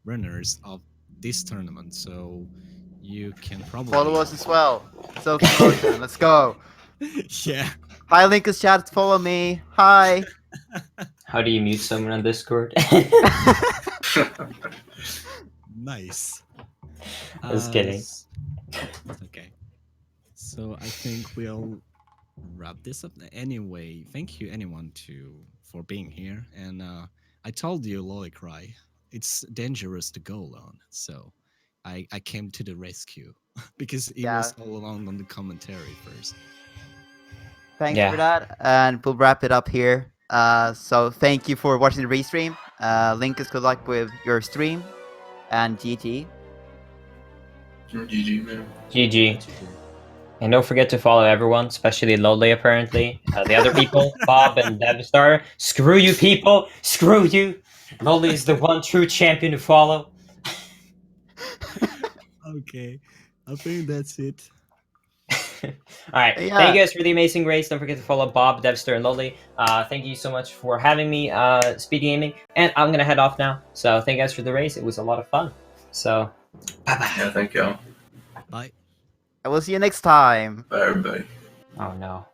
runners of this tournament, so you can probably Follow us as well. Soak in motion. Let's go. yeah. Hi, Linkus chat. Follow me. Hi. How do you mute someone on Discord? Nice. I was kidding. Okay. So I think we'll wrap this up. Anyway, thank you anyone for being here. And I told you, Lolicry, it's dangerous to go alone. So I came to the rescue because he was all alone on the commentary first. Thanks for that, and we'll wrap it up here. So thank you for watching the restream. Linkus, good luck with your stream, and GG. GG, man. GG. And don't forget to follow everyone, especially Lolly, apparently. The other people, Bob and Dev5ter. Screw you, people! Screw you! Lolly is the one true champion to follow. Okay, I think that's it. Alright, thank you guys for the amazing race. Don't forget to follow Bob, Dev5ter, and Lolly. Thank you so much for having me, Speed Gaming. And I'm gonna head off now. So thank you guys for the race. It was a lot of fun. So, bye-bye. Yeah, thank y'all. Bye. I will see you next time. Bye, everybody. Oh no.